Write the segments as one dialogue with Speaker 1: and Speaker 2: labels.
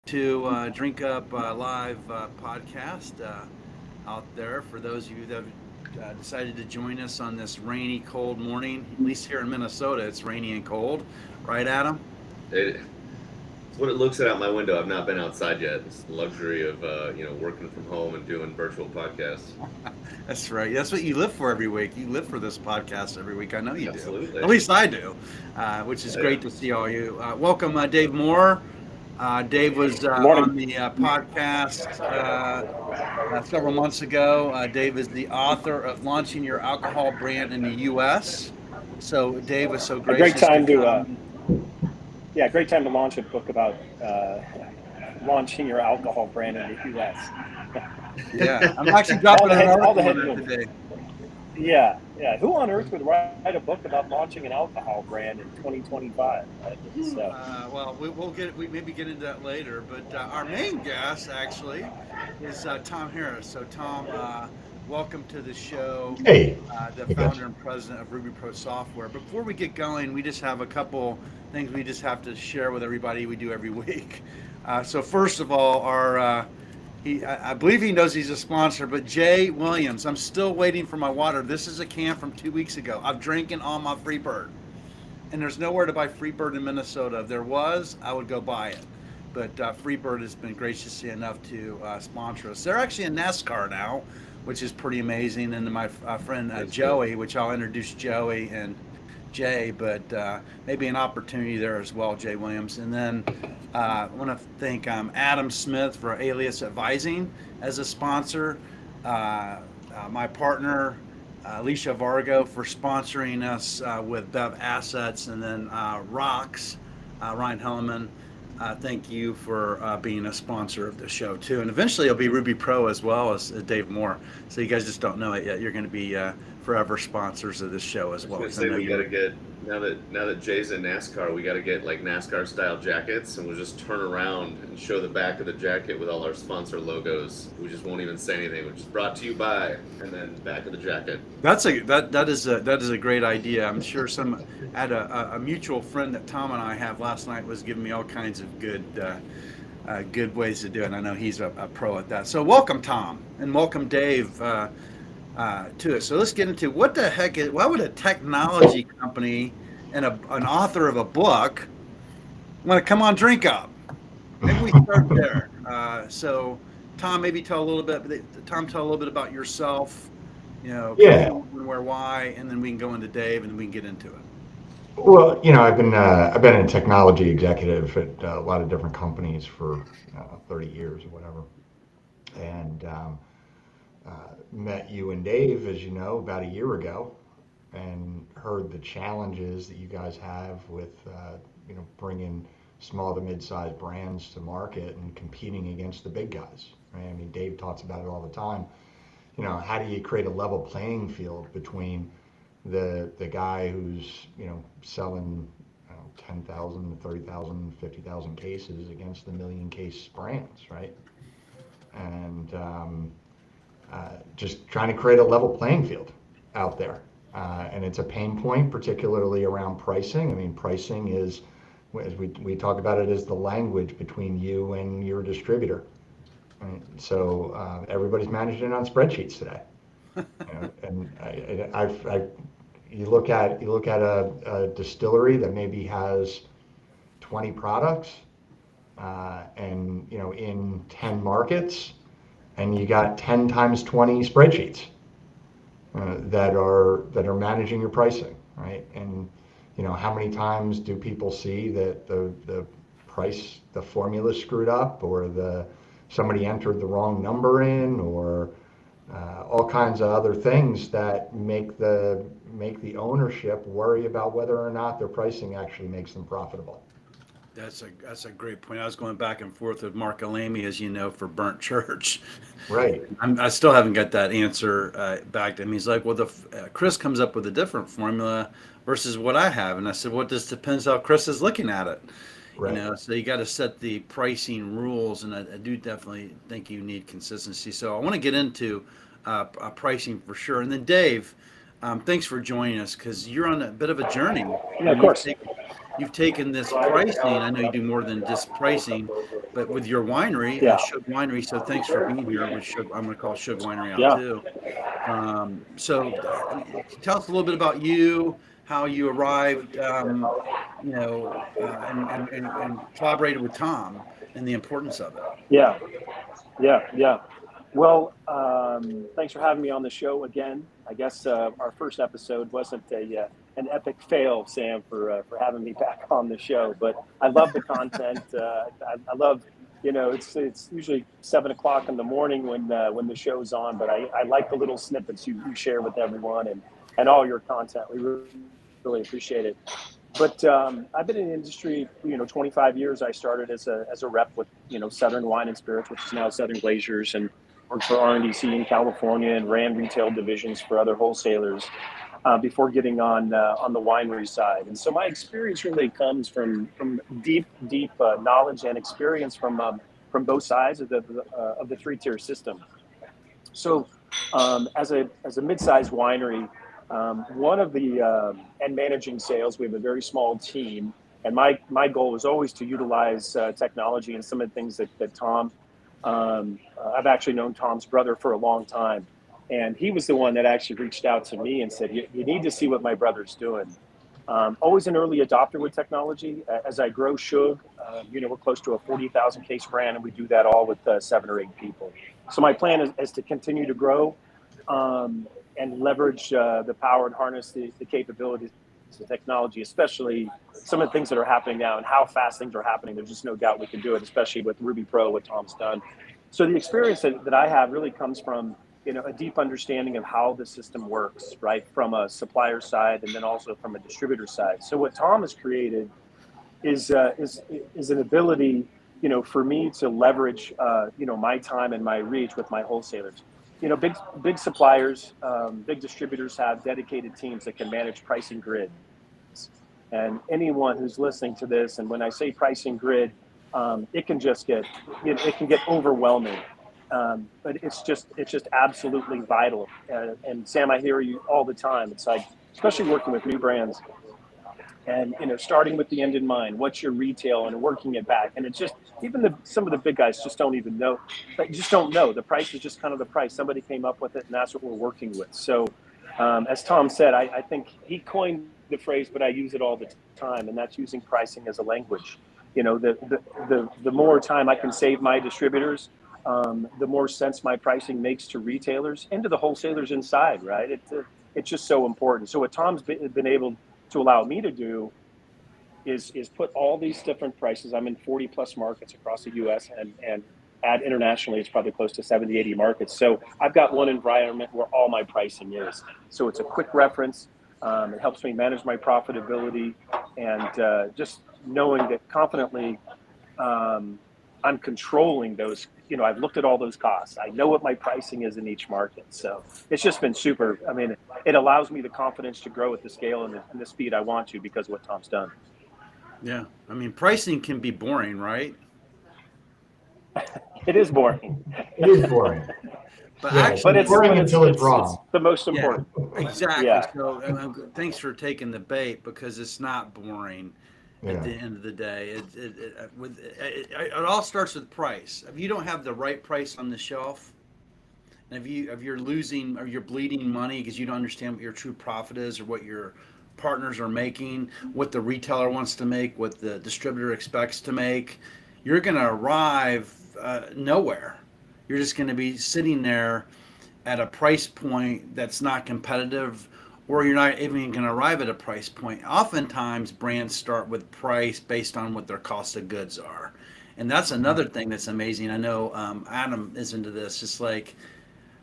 Speaker 1: to Drink Up Live podcast out there. For those of you that have decided to join us on this rainy, cold morning, at least here in Minnesota, it's rainy and cold, right, Adam?
Speaker 2: It, it's what it looks at out my window. I've not been outside yet. It's the luxury of working from home and doing virtual podcasts.
Speaker 1: That's right. That's what you live for every week. You live for this podcast every week. I know you do. At
Speaker 2: Absolutely.
Speaker 1: least I do, which is
Speaker 2: Oh, yeah.
Speaker 1: great to see all you. Welcome, Dave Moore. Dave was
Speaker 3: Morning.
Speaker 1: on the podcast several months ago. Dave is the author of Launching Your Alcohol Brand in the U.S. So Dave was so
Speaker 3: A great
Speaker 1: gracious to
Speaker 3: time to,
Speaker 1: come.
Speaker 3: yeah, great time to launch a book about launching your alcohol brand in the U.S.
Speaker 1: Yeah, I'm actually dropping an
Speaker 3: all the
Speaker 1: article
Speaker 3: head
Speaker 1: on it today.
Speaker 3: Yeah, yeah. Who on earth would write a book about launching an alcohol brand in 2025?
Speaker 1: We'll we maybe get into that later. But our main guest actually is Tom Harris. So Tom, welcome to the show.
Speaker 4: Hey,
Speaker 1: The
Speaker 4: hey guys.
Speaker 1: founder and president of Ruby Pro Software. Before we get going, we just have a couple things we just have to share with everybody. We do every week. So first of all, I believe he knows he's a sponsor, but Jay Williams. I'm still waiting for my water. This is a can from 2 weeks ago. I'm drinking on my Freebird, and there's nowhere to buy Freebird in Minnesota. If there was, I would go buy it. But Freebird has been graciously enough to sponsor us. They're actually in NASCAR now, which is pretty amazing. And my friend
Speaker 2: That's cool.
Speaker 1: Joey, which I'll introduce Joey and Jay, but maybe an opportunity there as well, Jay Williams. And then I want to thank Adam Smith for Alias Advising as a sponsor. My partner, Alicia Vargo, for sponsoring us with Bev Assets, and then Rocks, Ryan Helleman. Thank you for being a sponsor of the show too, and eventually it'll be Ruby Pro as well as Dave Moore. So you guys just don't know it yet. You're going to be forever sponsors of this show as
Speaker 2: I was
Speaker 1: well.
Speaker 2: gonna
Speaker 1: 'Cause I
Speaker 2: say
Speaker 1: know
Speaker 2: we got to
Speaker 1: you.
Speaker 2: get now that Jay's in NASCAR, we got to get like NASCAR style jackets, and we'll just turn around and show the back of the jacket with all our sponsor logos. We just won't even say anything. We're just brought to you by, and then back of the jacket.
Speaker 1: That is a great idea. I'm sure some had a mutual friend that Tom and I have last night was giving me all kinds of good ways to do it. And I know he's a pro at that. So welcome Tom and welcome Dave to it. So let's get into what the heck is why would a technology company and an author of a book want to come on Drink Up? Maybe we start there. So Tom, maybe tell a little bit. Tom, tell a little bit about yourself.
Speaker 4: Yeah.
Speaker 1: Where, why, and then we can go into Dave, and then we can get into it.
Speaker 4: Well, I've been a technology executive at a lot of different companies for 30 years or whatever, and uh, met you and Dave, as you know, about a year ago, and heard the challenges that you guys have with bringing small to mid-sized brands to market and competing against the big guys. Right? I mean, Dave talks about it all the time. How do you create a level playing field between the guy who's selling 10,000, 30,000, 50,000 cases against the million case brands, right? And just trying to create a level playing field out there. And it's a pain point, particularly around pricing. I mean, pricing is, as we talk about it, is the language between you and your distributor. Right? So everybody's managing it on spreadsheets today. And you look at a distillery that maybe has 20 products, and in 10 markets, and you got 10 times 20 spreadsheets that are managing your pricing, right? And how many times do people see that the price, the formula screwed up, or somebody entered the wrong number in, or all kinds of other things that make the ownership worry about whether or not their pricing actually makes them profitable.
Speaker 1: That's a great point. I was going back and forth with Mark Alamy, as you know, for Burnt Church.
Speaker 4: Right.
Speaker 1: I still haven't got that answer back to him. He's like, well, Chris comes up with a different formula versus what I have, and I said, well, this depends how Chris is looking at it.
Speaker 4: Right.
Speaker 1: So you got to set the pricing rules, and I do definitely think you need consistency. So I want to get into pricing for sure, and then Dave, thanks for joining us because you're on a bit of a journey.
Speaker 3: Yeah, of course.
Speaker 1: you've taken this pricing. I know you do more than just pricing, but with your winery,
Speaker 3: Yeah.
Speaker 1: Shug Winery. So thanks for being here. With Shug, I'm going to call Shug Winery out
Speaker 3: Yeah.
Speaker 1: too. So tell us a little bit about you, how you arrived, and collaborated with Tom and the importance of it.
Speaker 3: Yeah. Yeah. Well, thanks for having me on the show again. I guess our first episode wasn't an epic fail, Sam, for having me back on the show. But I love the content. I love, it's usually 7 o'clock in the morning when the show's on. But I like the little snippets you share with everyone and all your content. We really appreciate it. But I've been in the industry, 25 years. I started as a rep with, Southern Wine and Spirits, which is now Southern Glaciers, and worked for RNDC in California and ran retail divisions for other wholesalers before getting on the winery side. And so my experience really comes from deep knowledge and experience from both sides of the three-tier system. So as a mid-sized winery, one of the and managing sales, we have a very small team, and my goal was always to utilize technology and some of the things that Tom. I've actually known Tom's brother for a long time, and he was the one that actually reached out to me and said, "You need to see what my brother's doing." Always an early adopter with technology. As I grow Shug, we're close to a 40,000 case brand, and we do that all with 7 or 8 people. So my plan is to continue to grow and leverage the power and harness the capabilities of technology, especially some of the things that are happening now and how fast things are happening. There's just no doubt we can do it, especially with Ruby Pro, what Tom's done. So the experience that I have really comes from a deep understanding of how the system works, right, from a supplier side and then also from a distributor side. So what Tom has created is an ability, for me to leverage, my time and my reach with my wholesalers. Big suppliers, big distributors have dedicated teams that can manage pricing grids. And anyone who's listening to this, and when I say pricing grid, it can get overwhelming. But it's just absolutely vital. And Sam, I hear you all the time. It's like, especially working with new brands, and starting with the end in mind. What's your retail, and working it back. And it's just even some of the big guys just don't even know. They just don't know. The price is just kind of the price. Somebody came up with it, and that's what we're working with. So, as Tom said, I think he coined the phrase, but I use it all the time, and that's using pricing as a language. The more time I can save my distributors, the more sense my pricing makes to retailers and to the wholesalers inside, right? It's just so important. So what Tom's been able to allow me to do is put all these different prices. I'm in 40 plus markets across the US and add internationally, it's probably close to 70, 80 markets. So I've got one environment where all my pricing is. So it's a quick reference. It helps me manage my profitability and just knowing that confidently I'm controlling those. I've looked at all those costs. I know what my pricing is in each market. So it's just been super. I mean, it allows me the confidence to grow at the scale and the speed I want to because of what Tom's done.
Speaker 1: Yeah, I mean, pricing can be boring, right?
Speaker 3: It is boring.
Speaker 4: It is boring.
Speaker 1: But
Speaker 4: Yeah,
Speaker 1: actually,
Speaker 3: But it's
Speaker 4: boring until it's wrong.
Speaker 3: the most important.
Speaker 1: exactly.
Speaker 3: Yeah.
Speaker 1: So thanks for taking the bait because it's not boring. At the
Speaker 4: Yeah.
Speaker 1: end of the day, it all starts with price. If you don't have the right price on the shelf, and if you're losing or you're bleeding money because you don't understand what your true profit is or what your partners are making, what the retailer wants to make, what the distributor expects to make, you're going to arrive nowhere. You're just going to be sitting there at a price point that's not competitive, or you're not even going to arrive at a price point. Oftentimes, brands start with price based on what their cost of goods are. And that's another thing that's amazing. I know Adam is into this. It's like,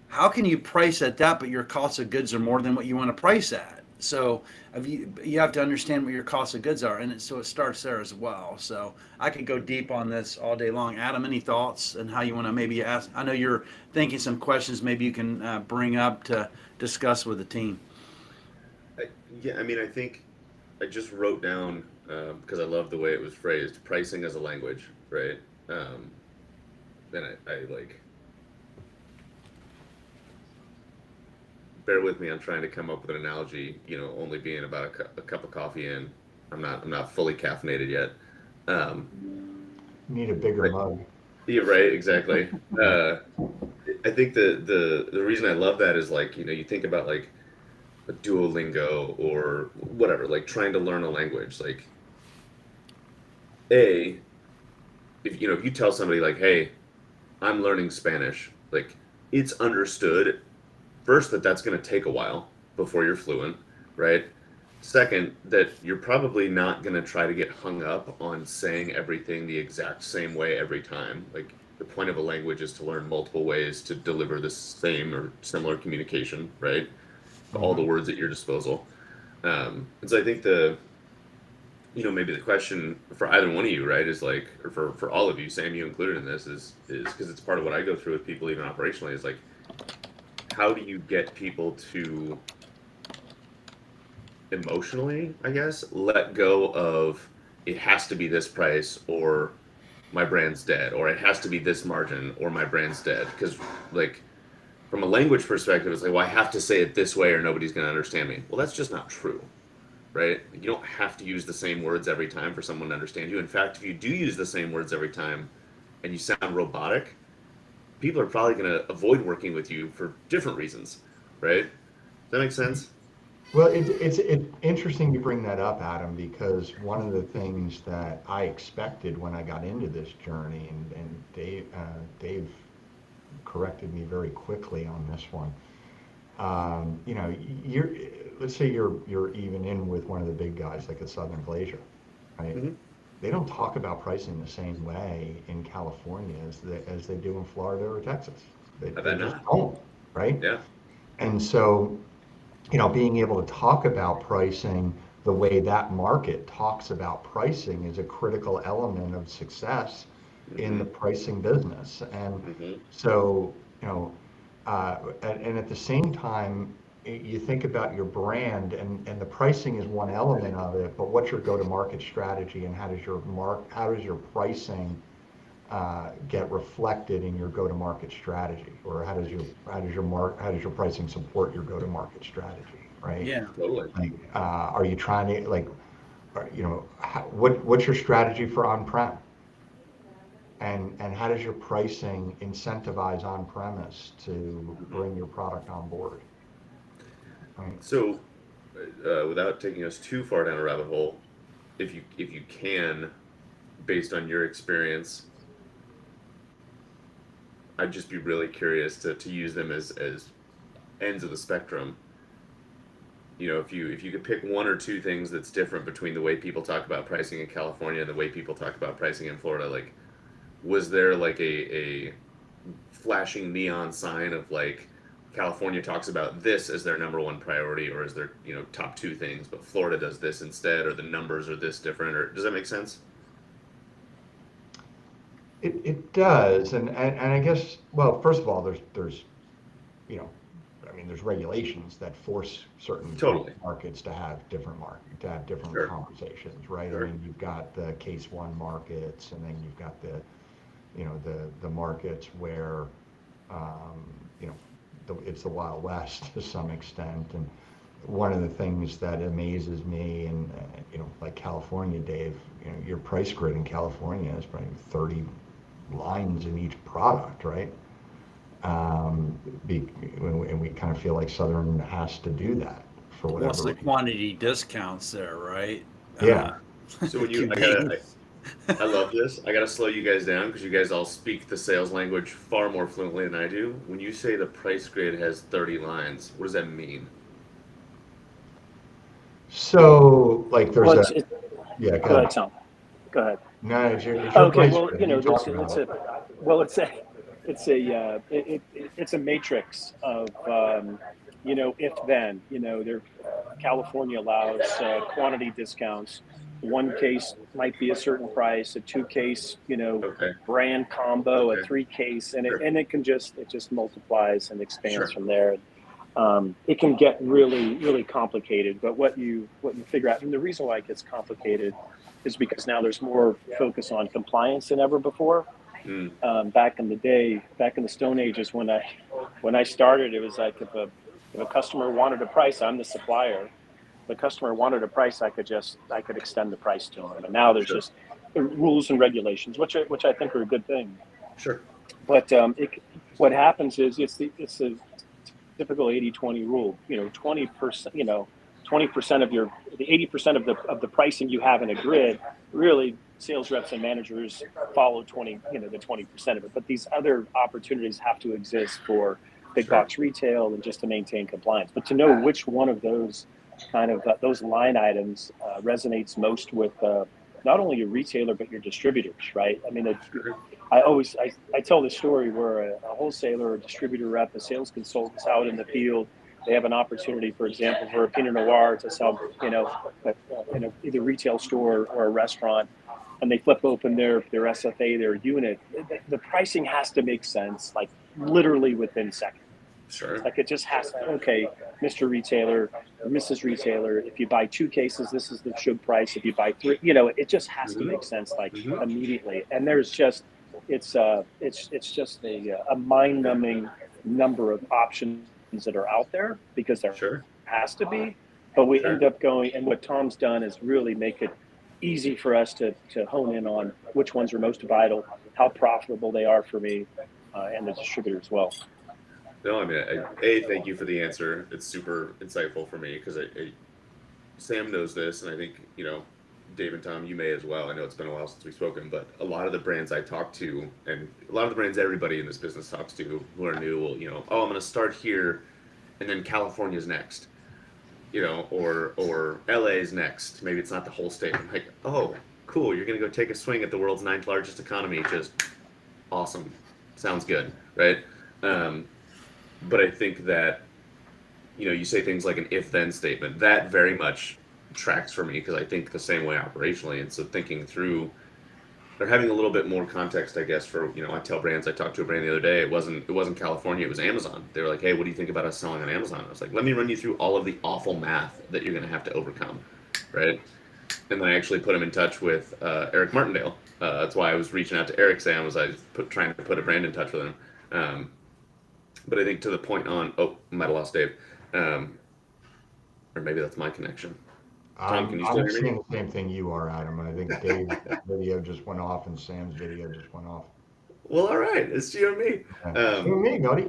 Speaker 1: how can you price at that, but your cost of goods are more than what you want to price at? So you have to understand what your cost of goods are, and so it starts there as well. So I could go deep on this all day long. Adam, any thoughts and how you want to maybe ask? I know you're thinking some questions maybe you can bring up to discuss with the team.
Speaker 2: Yeah, I mean, I think I just wrote down because I love the way it was phrased, pricing as a language, right? Then I like, bear with me, I'm trying to come up with an analogy, only being about a cup of coffee in. I'm not fully caffeinated yet. Um,
Speaker 4: Need a bigger
Speaker 2: but
Speaker 4: mug.
Speaker 2: yeah, right, exactly. Uh, I think the reason I love that is like, you know, you think about like a Duolingo or whatever, like trying to learn a language. Like, A, if you know, if you tell somebody like, hey, I'm learning Spanish, like it's understood first that that's going to take a while before you're fluent, right? Second, that you're probably not going to try to get hung up on saying everything the exact same way every time. Like the point of a language is to learn multiple ways to deliver the same or similar communication, right? All the
Speaker 4: Mhm.
Speaker 2: words at your disposal. And so I think you know, maybe the question for either one of you, right, is like, or for all of you, Sam, you included in this, is because it's part of what I go through with people even operationally, is like, how do you get people to emotionally, I guess, let go of it has to be this price or my brand's dead, or it has to be this margin or my brand's dead? Because like from a language perspective, it's like, well, I have to say it this way or nobody's going to understand me. Well, that's just not true, right? You don't have to use the same words every time for someone to understand you. In fact, if you do use the same words every time and you sound robotic, people are probably going to avoid working with you for different reasons, right? Does that make sense?
Speaker 4: Well, it's interesting you bring that up, Adam, because one of the things that I expected when I got into this journey, and Dave corrected me very quickly on this one. You know, let's say you're even in with one of the big guys like a Southern Glacier, right?
Speaker 2: Mm-hmm.
Speaker 4: They don't talk about pricing the same way in California as they do in Florida or Texas.
Speaker 2: I
Speaker 4: They
Speaker 2: bet
Speaker 4: just
Speaker 2: not.
Speaker 4: don't, right?
Speaker 2: Yeah.
Speaker 4: And so, you know, being able to talk about pricing the way that market talks about pricing is a critical element of success in
Speaker 2: Mm-hmm.
Speaker 4: the pricing business. And
Speaker 2: Mm-hmm.
Speaker 4: so, you know, and at the same time, you think about your brand, and the pricing is one element of it, but what's your go-to-market strategy, and how does your pricing get reflected in your go-to-market strategy, or how does your pricing support your go-to-market strategy, right?
Speaker 1: Yeah.
Speaker 2: Totally.
Speaker 4: Like, are you trying to like, you know, what's your strategy for on-prem, and how does your pricing incentivize on-premise to
Speaker 2: Mm-hmm.
Speaker 4: bring your product on board, right?
Speaker 2: So, without taking us too far down a rabbit hole, if you can, based on your experience, I'd just be really curious to use them as ends of the spectrum. You know, if you could pick one or two things that's different between the way people talk about pricing in California and the way people talk about pricing in Florida, like was there like a flashing neon sign of like California talks about this as their number one priority, or is their, you know, top two things, but Florida does this instead, or the numbers are this different, or does that make sense?
Speaker 4: It does, and I guess, well, first of all, there's you know, I mean, there's regulations that force certain
Speaker 2: Totally.
Speaker 4: markets to have different
Speaker 2: Sure.
Speaker 4: conversations, right? I
Speaker 2: Sure.
Speaker 4: mean, you've got the case one markets, and then you've got you know, the markets where, um, you know, it's the Wild West to some extent. And one of the things that amazes me, and you know, like California, Dave, you know, your price grid in California is probably 30 lines in each product, right? Um, be, and we kind of feel like Southern has to do that for
Speaker 1: What's
Speaker 4: whatever
Speaker 1: the
Speaker 4: reason.
Speaker 1: quantity discounts there, right? Uh,
Speaker 4: Yeah.
Speaker 2: So when you,
Speaker 1: convenience.
Speaker 2: I love this. I gotta slow you guys down because you guys all speak the sales language far more fluently than I do. When you say the price grid has 30 lines, what does that mean?
Speaker 4: So, like, there's
Speaker 3: Well,
Speaker 4: a, yeah, go
Speaker 3: go
Speaker 4: ahead.
Speaker 3: ahead, Tom. Go ahead.
Speaker 4: No, it's your
Speaker 3: Okay,
Speaker 4: price
Speaker 3: well, you
Speaker 4: grid. You
Speaker 3: know,
Speaker 4: talk about it.
Speaker 3: it's a matrix of you know, if then, you know, there California allows quantity discounts. One case might be a certain price, a two case, you know,
Speaker 2: Okay.
Speaker 3: brand combo, a
Speaker 2: Okay.
Speaker 3: three case, and
Speaker 2: Sure.
Speaker 3: it just multiplies and expands
Speaker 2: Sure.
Speaker 3: from there. It can get really complicated, but what you figure out, and the reason why it gets complicated is because now there's more focus on compliance than ever before.
Speaker 2: Mm.
Speaker 3: Back in the day, back in the Stone Ages, when I started, it was like if a customer wanted a price, I'm the supplier. the customer wanted a price, I could extend the price to them. And now there's just rules and regulations, which I think are a good thing.
Speaker 2: Sure.
Speaker 3: But what happens is it's a typical 80-20 rule. 20%, 20% of the 80% of the pricing you have in a grid, really sales reps and managers follow the 20% of it. But these other opportunities have to exist for big box retail and just to maintain compliance. But to know which one of those kind of those line items resonates most with not only your retailer but your distributors, right? I mean, I tell this story where a wholesaler or distributor rep, a sales consultant is out in the field. They have an opportunity, for example, for a Pinot Noir to sell, in either retail store or a restaurant, and they flip open their SFA, their unit. The pricing has to make sense, like literally within seconds.
Speaker 2: Sure.
Speaker 3: Like it just has to, okay, Mr. Retailer or Mrs. Retailer, if you buy 2 cases, this is the shug price. If you buy 3, it just has to make sense like immediately. And there's just, it's just a mind-numbing number of options that are out there because there has to be. But we end up going, and what Tom's done is really make it easy for us to hone in on which ones are most vital, how profitable they are for me, and the distributor as well.
Speaker 2: No, I mean, thank you for the answer. It's super insightful for me because Sam knows this, and I think, Dave and Tom, you may as well. I know it's been a while since we've spoken, but a lot of the brands I talk to, and a lot of the brands everybody in this business talks to who are new will, I'm going to start here, and then California's next, or LA's next. Maybe it's not the whole state. I'm like, oh, cool. You're going to go take a swing at the world's 9th largest economy. Just awesome. Sounds good, right? But I think that, you say things like an if-then statement. That very much tracks for me because I think the same way operationally. And so thinking through, or having a little bit more context, I guess, for, I tell brands, I talked to a brand the other day, it wasn't California, it was Amazon. They were like, hey, what do you think about us selling on Amazon? I was like, let me run you through all of the awful math that you're going to have to overcome, right? And then I actually put him in touch with Eric Martindale. That's why I was reaching out to Eric, Sam, was trying to put a brand in touch with him. But I think to the point on, might have lost Dave. Or maybe that's my connection. Tom, can you still
Speaker 4: I'm
Speaker 2: hear me?
Speaker 4: seeing the same thing you are, Adam. I think Dave's video just went off and Sam's video just went off.
Speaker 2: Well, all right. It's you and me.
Speaker 4: You and me, buddy.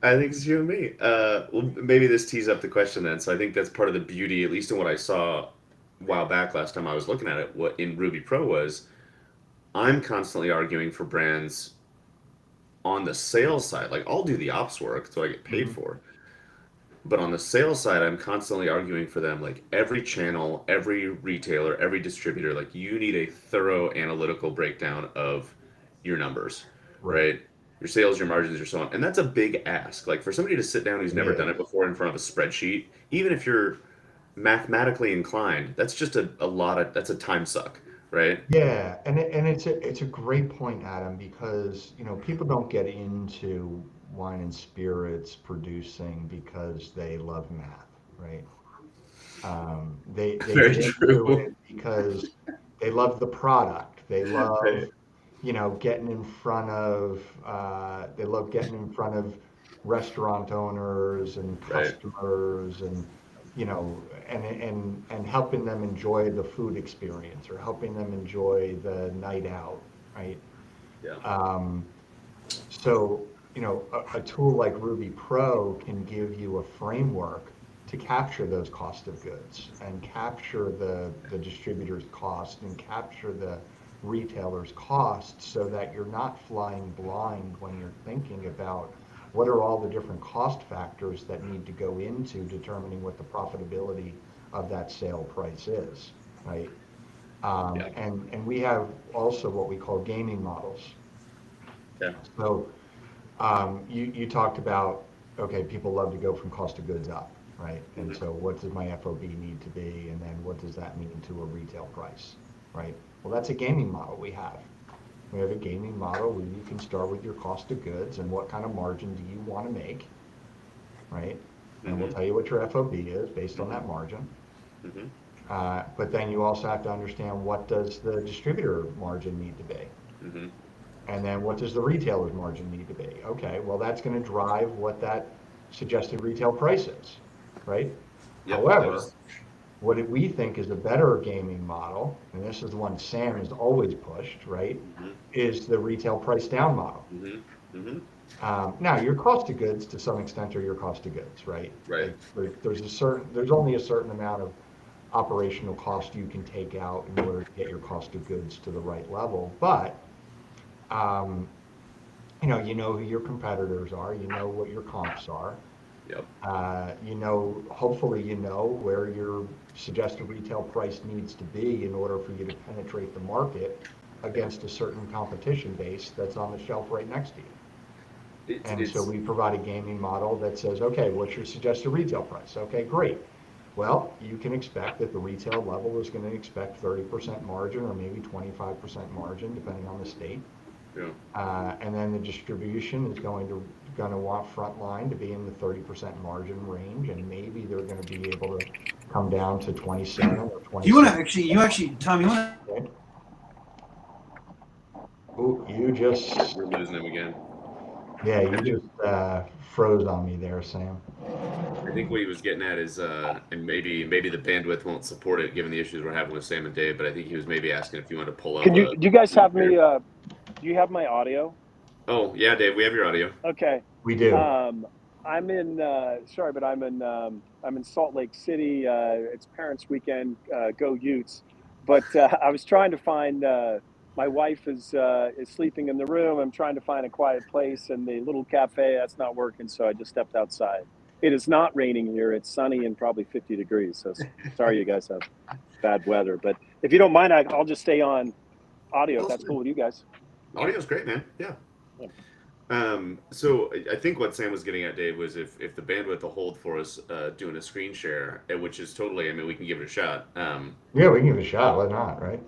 Speaker 2: I think it's you and me. Well, maybe this tees up the question then. So I think that's part of the beauty, at least in what I saw a while back last time I was looking at it, what in Ruby Pro was, I'm constantly arguing for brands on the sales side. Like, I'll do the ops work, so I get paid for. But on the sales side, I'm constantly arguing for them, like every channel, every retailer, every distributor, like you need a thorough analytical breakdown of your numbers, right? Your sales, your margins, your so on. And that's a big ask. Like for somebody to sit down who's never done it before in front of a spreadsheet, even if you're mathematically inclined, that's just that's a time suck, right?
Speaker 4: Yeah, and it's a great point, Adam, because people don't get into wine and spirits producing because they love math, right? They
Speaker 2: Very
Speaker 4: get
Speaker 2: true.
Speaker 4: into it because they love the product. They love getting in front of restaurant owners and customers and and helping them enjoy the food experience or helping them enjoy the night out, right?
Speaker 2: Yeah.
Speaker 4: So a tool like Ruby Pro can give you a framework to capture those cost of goods and capture the distributor's cost and capture the retailer's cost so that you're not flying blind when you're thinking about what are all the different cost factors that need to go into determining what the profitability of that sale price is, right? And we have also what we call gaming models.
Speaker 2: Yeah.
Speaker 4: So you talked about, okay, people love to go from cost of goods up, right? And so what does my FOB need to be? And then what does that mean to a retail price, right? Well, that's a gaming model we have. We have a gaming model where you can start with your cost of goods and what kind of margin do you want to make, right? And we'll tell you what your FOB is based on that margin. But then you also have to understand what does the distributor margin need to be. And then what does the retailer's margin need to be? Okay, well, that's going to drive what that suggested retail price is, right?
Speaker 2: Yep,
Speaker 4: However, we think is a better gaming model, and this is the one Sam has always pushed, right,
Speaker 2: Mhm.
Speaker 4: is the retail price down model.
Speaker 2: Mhm. Mhm.
Speaker 4: Now, your cost of goods to some extent are your cost of goods, right?
Speaker 2: Right.
Speaker 4: Like, there's only a certain amount of operational cost you can take out in order to get your cost of goods to the right level. But, um, you know who your competitors are, you know what your comps are.
Speaker 2: Yep.
Speaker 4: Hopefully you know where your suggested retail price needs to be in order for you to penetrate the market against a certain competition base that's on the shelf right next to you. And so
Speaker 2: It's
Speaker 4: we provide a gaming model that says, okay, what's your suggested retail price? Okay, great. Well, you can expect that the retail level is going to expect 30% margin or maybe 25% margin, depending on the state.
Speaker 2: yeah.
Speaker 4: And then the distribution is going to want frontline to be in the 30% margin range, and maybe they're going to be able to come down to 27 or
Speaker 1: You want to
Speaker 4: 26.
Speaker 1: Tom, you want
Speaker 4: Okay. Ooh, you just,
Speaker 2: We're losing him again.
Speaker 4: yeah,
Speaker 2: I
Speaker 4: you
Speaker 2: think
Speaker 4: just froze on me there, Sam.
Speaker 2: I think what he was getting at is, and maybe the bandwidth won't support it given the issues we're having with Sam and Dave, but I think he was maybe asking if you wanted to pull up
Speaker 3: Can you?
Speaker 2: a
Speaker 3: Do you guys
Speaker 2: screen
Speaker 3: have me?
Speaker 2: share.
Speaker 3: Do you have my audio?
Speaker 2: Oh yeah, Dave, we have your audio.
Speaker 3: Okay.
Speaker 4: We do.
Speaker 3: I'm in. Sorry, but I'm in Salt Lake City. It's Parents' Weekend. Go Utes! But I was trying to find. My wife is sleeping in the room. I'm trying to find a quiet place, and the little cafe that's not working. So I just stepped outside. It is not raining here. It's sunny and probably 50 degrees. So sorry, you guys have bad weather. But if you don't mind, I'll just stay on audio if that's cool with you guys.
Speaker 2: Audio's great, man. Yeah.
Speaker 3: Yeah.
Speaker 2: So I think what Sam was getting at, Dave, was if the bandwidth will hold for us doing a screen share, which is totally, I mean, we can give it a shot.
Speaker 4: Yeah, we can give it a shot. Why not, right?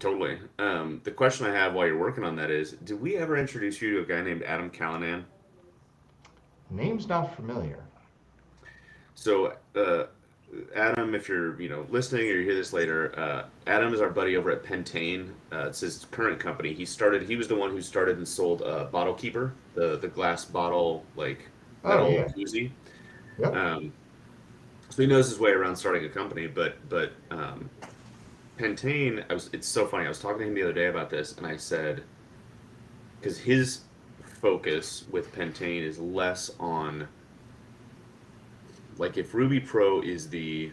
Speaker 2: Totally. The question I have while you're working on that is, did we ever introduce you to a guy named Adam Callanan?
Speaker 4: Name's not familiar.
Speaker 2: So, Adam, if you're listening or you hear this later, Adam is our buddy over at Pentane. It's his current company. He was the one who started and sold Bottle Keeper, the glass bottle like
Speaker 4: Oh,
Speaker 2: metal
Speaker 4: yeah.
Speaker 2: koozie.
Speaker 4: Yep.
Speaker 2: So he knows his way around starting a company. But Pentane, it's so funny. I was talking to him the other day about this, and I said, because his focus with Pentane is less on, like, if Ruby Pro is the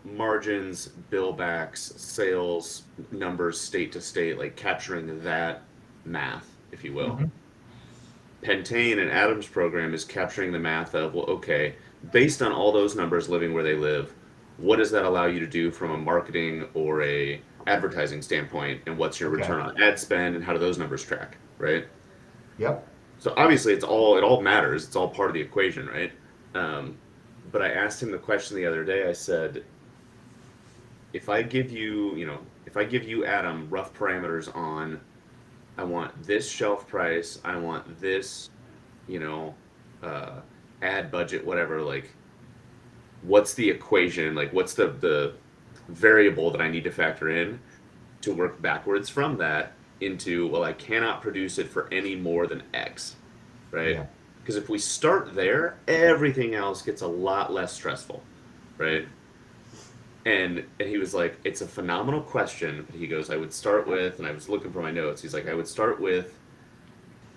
Speaker 2: margins, bill backs, sales numbers, state to state, like capturing that math, if you will.
Speaker 4: Mhm.
Speaker 2: Pentane and Adam's program is capturing the math of, well, okay, based on all those numbers living where they live, what does that allow you to do from a marketing or a advertising standpoint, and what's your
Speaker 4: Okay.
Speaker 2: return on ad spend, and how do those numbers track, right?
Speaker 4: Yep.
Speaker 2: So obviously it all matters. It's all part of the equation, right? But I asked him the question the other day. I said, if I give you, Adam, rough parameters on, I want this shelf price, I want this, ad budget, whatever, like, what's the equation? Like, what's the variable that I need to factor in to work backwards from that into, well, I cannot produce it for any more than X, right?
Speaker 4: Yeah.
Speaker 2: Because if we start there, everything else gets a lot less stressful, right? And he was like, it's a phenomenal question. But he goes, I would start with, and I was looking for my notes. He's like, I would start with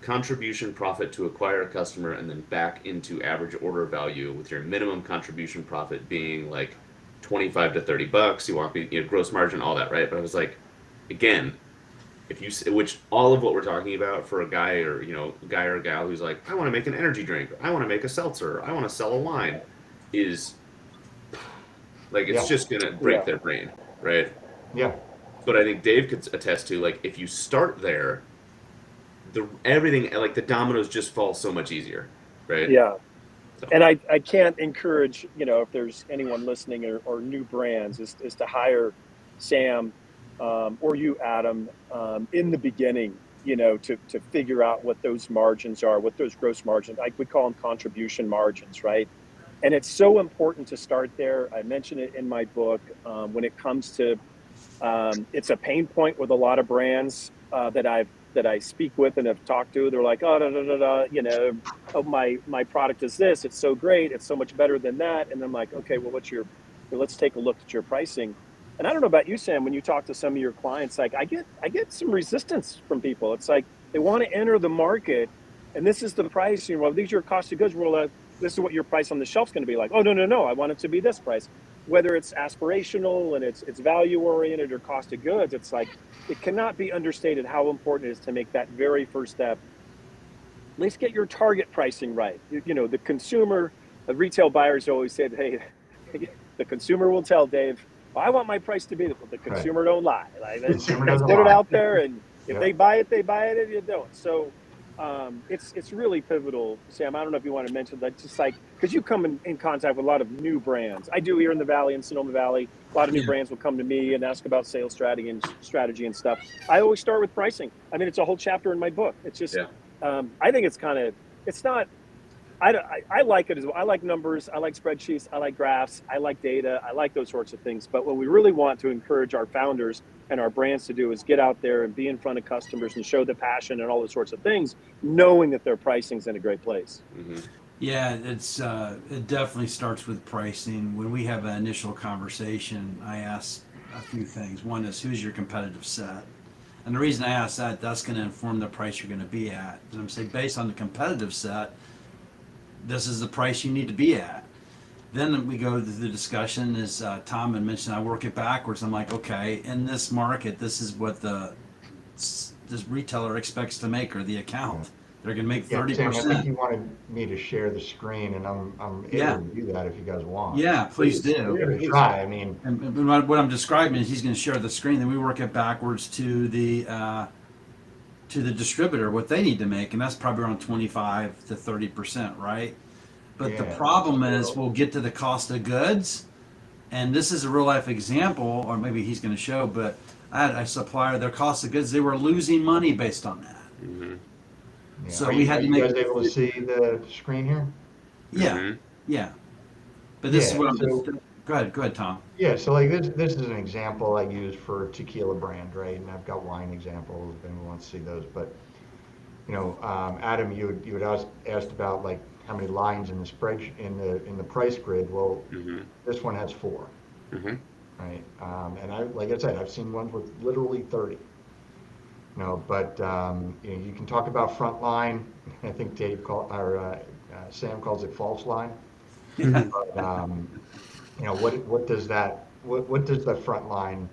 Speaker 2: contribution profit to acquire a customer, and then back into average order value, with your minimum contribution profit being like 25 to 30 bucks. You want me, gross margin, all that, right? But I was like, again, which all of what we're talking about for a guy or gal who's like, I want to make an energy drink, I want to make a seltzer, I want to sell a wine, is like, it's
Speaker 4: Yeah.
Speaker 2: just gonna break
Speaker 3: Yeah.
Speaker 2: their brain, right?
Speaker 4: Yeah.
Speaker 2: But I think Dave could attest to, like, if you start there, everything, like, the dominoes just fall so much easier, right?
Speaker 3: Yeah.
Speaker 2: So,
Speaker 3: And I can't encourage, if there's anyone listening or new brands, is to hire Sam or you, Adam, in the beginning, to figure out what those margins are, what those gross margins, I would call them contribution margins, right? And it's so important to start there. I mentioned it in my book. When it comes to, it's a pain point with a lot of brands. that I speak with and have talked to, they're like, oh, da, da, da, da, you know, oh, my product is this, it's so great, it's so much better than that. And I'm like, okay, well, let's take a look at your pricing. And I don't know about you, Sam, when you talk to some of your clients, like I get some resistance from people. It's like they want to enter the market, and this is the price. You know, well, these are your cost of goods. Well, this is what your price on the shelf's going to be like. Oh, no, I want it to be this price. Whether it's aspirational and it's value oriented or cost of goods, it's like it cannot be understated how important it is to make that very first step. At least get your target pricing right. You know, the consumer, the retail buyers always said, hey, the consumer will tell Dave, well, I want my price to be this. But the consumer don't lie. Like,
Speaker 4: Consumer
Speaker 3: they
Speaker 4: doesn't
Speaker 3: put it
Speaker 4: lie.
Speaker 3: out there, and if
Speaker 4: Yeah.
Speaker 3: they buy it, they buy it. If you don't, so it's really pivotal. Sam, I don't know if you want to mention that, just like because you come in contact with a lot of new brands. I do here in the Valley, in Sonoma Valley. A lot of new
Speaker 1: Yeah.
Speaker 3: brands will come to me and ask about sales strategy and stuff. I always start with pricing. I mean, it's a whole chapter in my book. It's just I think it's not. I like it as well. I like numbers. I like spreadsheets. I like graphs. I like data. I like those sorts of things. But what we really want to encourage our founders and our brands to do is get out there and be in front of customers and show the passion and all those sorts of things, knowing that their pricing's in a great place.
Speaker 2: Mm-hmm.
Speaker 1: Yeah, it definitely starts with pricing. When we have an initial conversation, I ask a few things. One is, who's your competitive set? And the reason I ask that, that's going to inform the price you're going to be at. And I'm saying, based on the competitive set, this is the price you need to be at. Then we go to the discussion, as Tom had mentioned, I work it backwards. I'm like, okay, in this market, this is what this retailer expects to make, or the account. They're going to make 30%.
Speaker 4: Sam, I think you wanted me to share the screen, and I'm able to do that if you guys want.
Speaker 1: Yeah, please do.
Speaker 4: Give it a try. I mean,
Speaker 1: And what I'm describing is he's going to share the screen, then we work it backwards to the distributor, what they need to make, and that's probably around 25 to 30%, right? But the problem is we'll get to the cost of goods, and this is a real life example, or maybe he's going to show, but I had a supplier, their cost of goods, they were losing money based on that.
Speaker 2: Mm-hmm.
Speaker 1: So
Speaker 4: are
Speaker 1: we
Speaker 4: you,
Speaker 1: had
Speaker 4: are
Speaker 1: to
Speaker 4: you
Speaker 1: make.
Speaker 4: guys able to see the screen here?
Speaker 1: Yeah,
Speaker 2: Mm-hmm.
Speaker 1: yeah. But this is what I'm.
Speaker 4: so-
Speaker 1: Go ahead, Tom.
Speaker 4: Yeah, so like this is an example I use for tequila brand, right? And I've got wine examples if anyone wants to see those. But you know, Adam, you had asked about like how many lines in the spreadsheet in the price grid. Well,
Speaker 2: Mm-hmm.
Speaker 4: this one has 4,
Speaker 2: Mm-hmm.
Speaker 4: right? And like I said, I've seen ones with literally 30. You know, but you know, you can talk about front line. I think Sam calls it false line. But, you know, what does the front line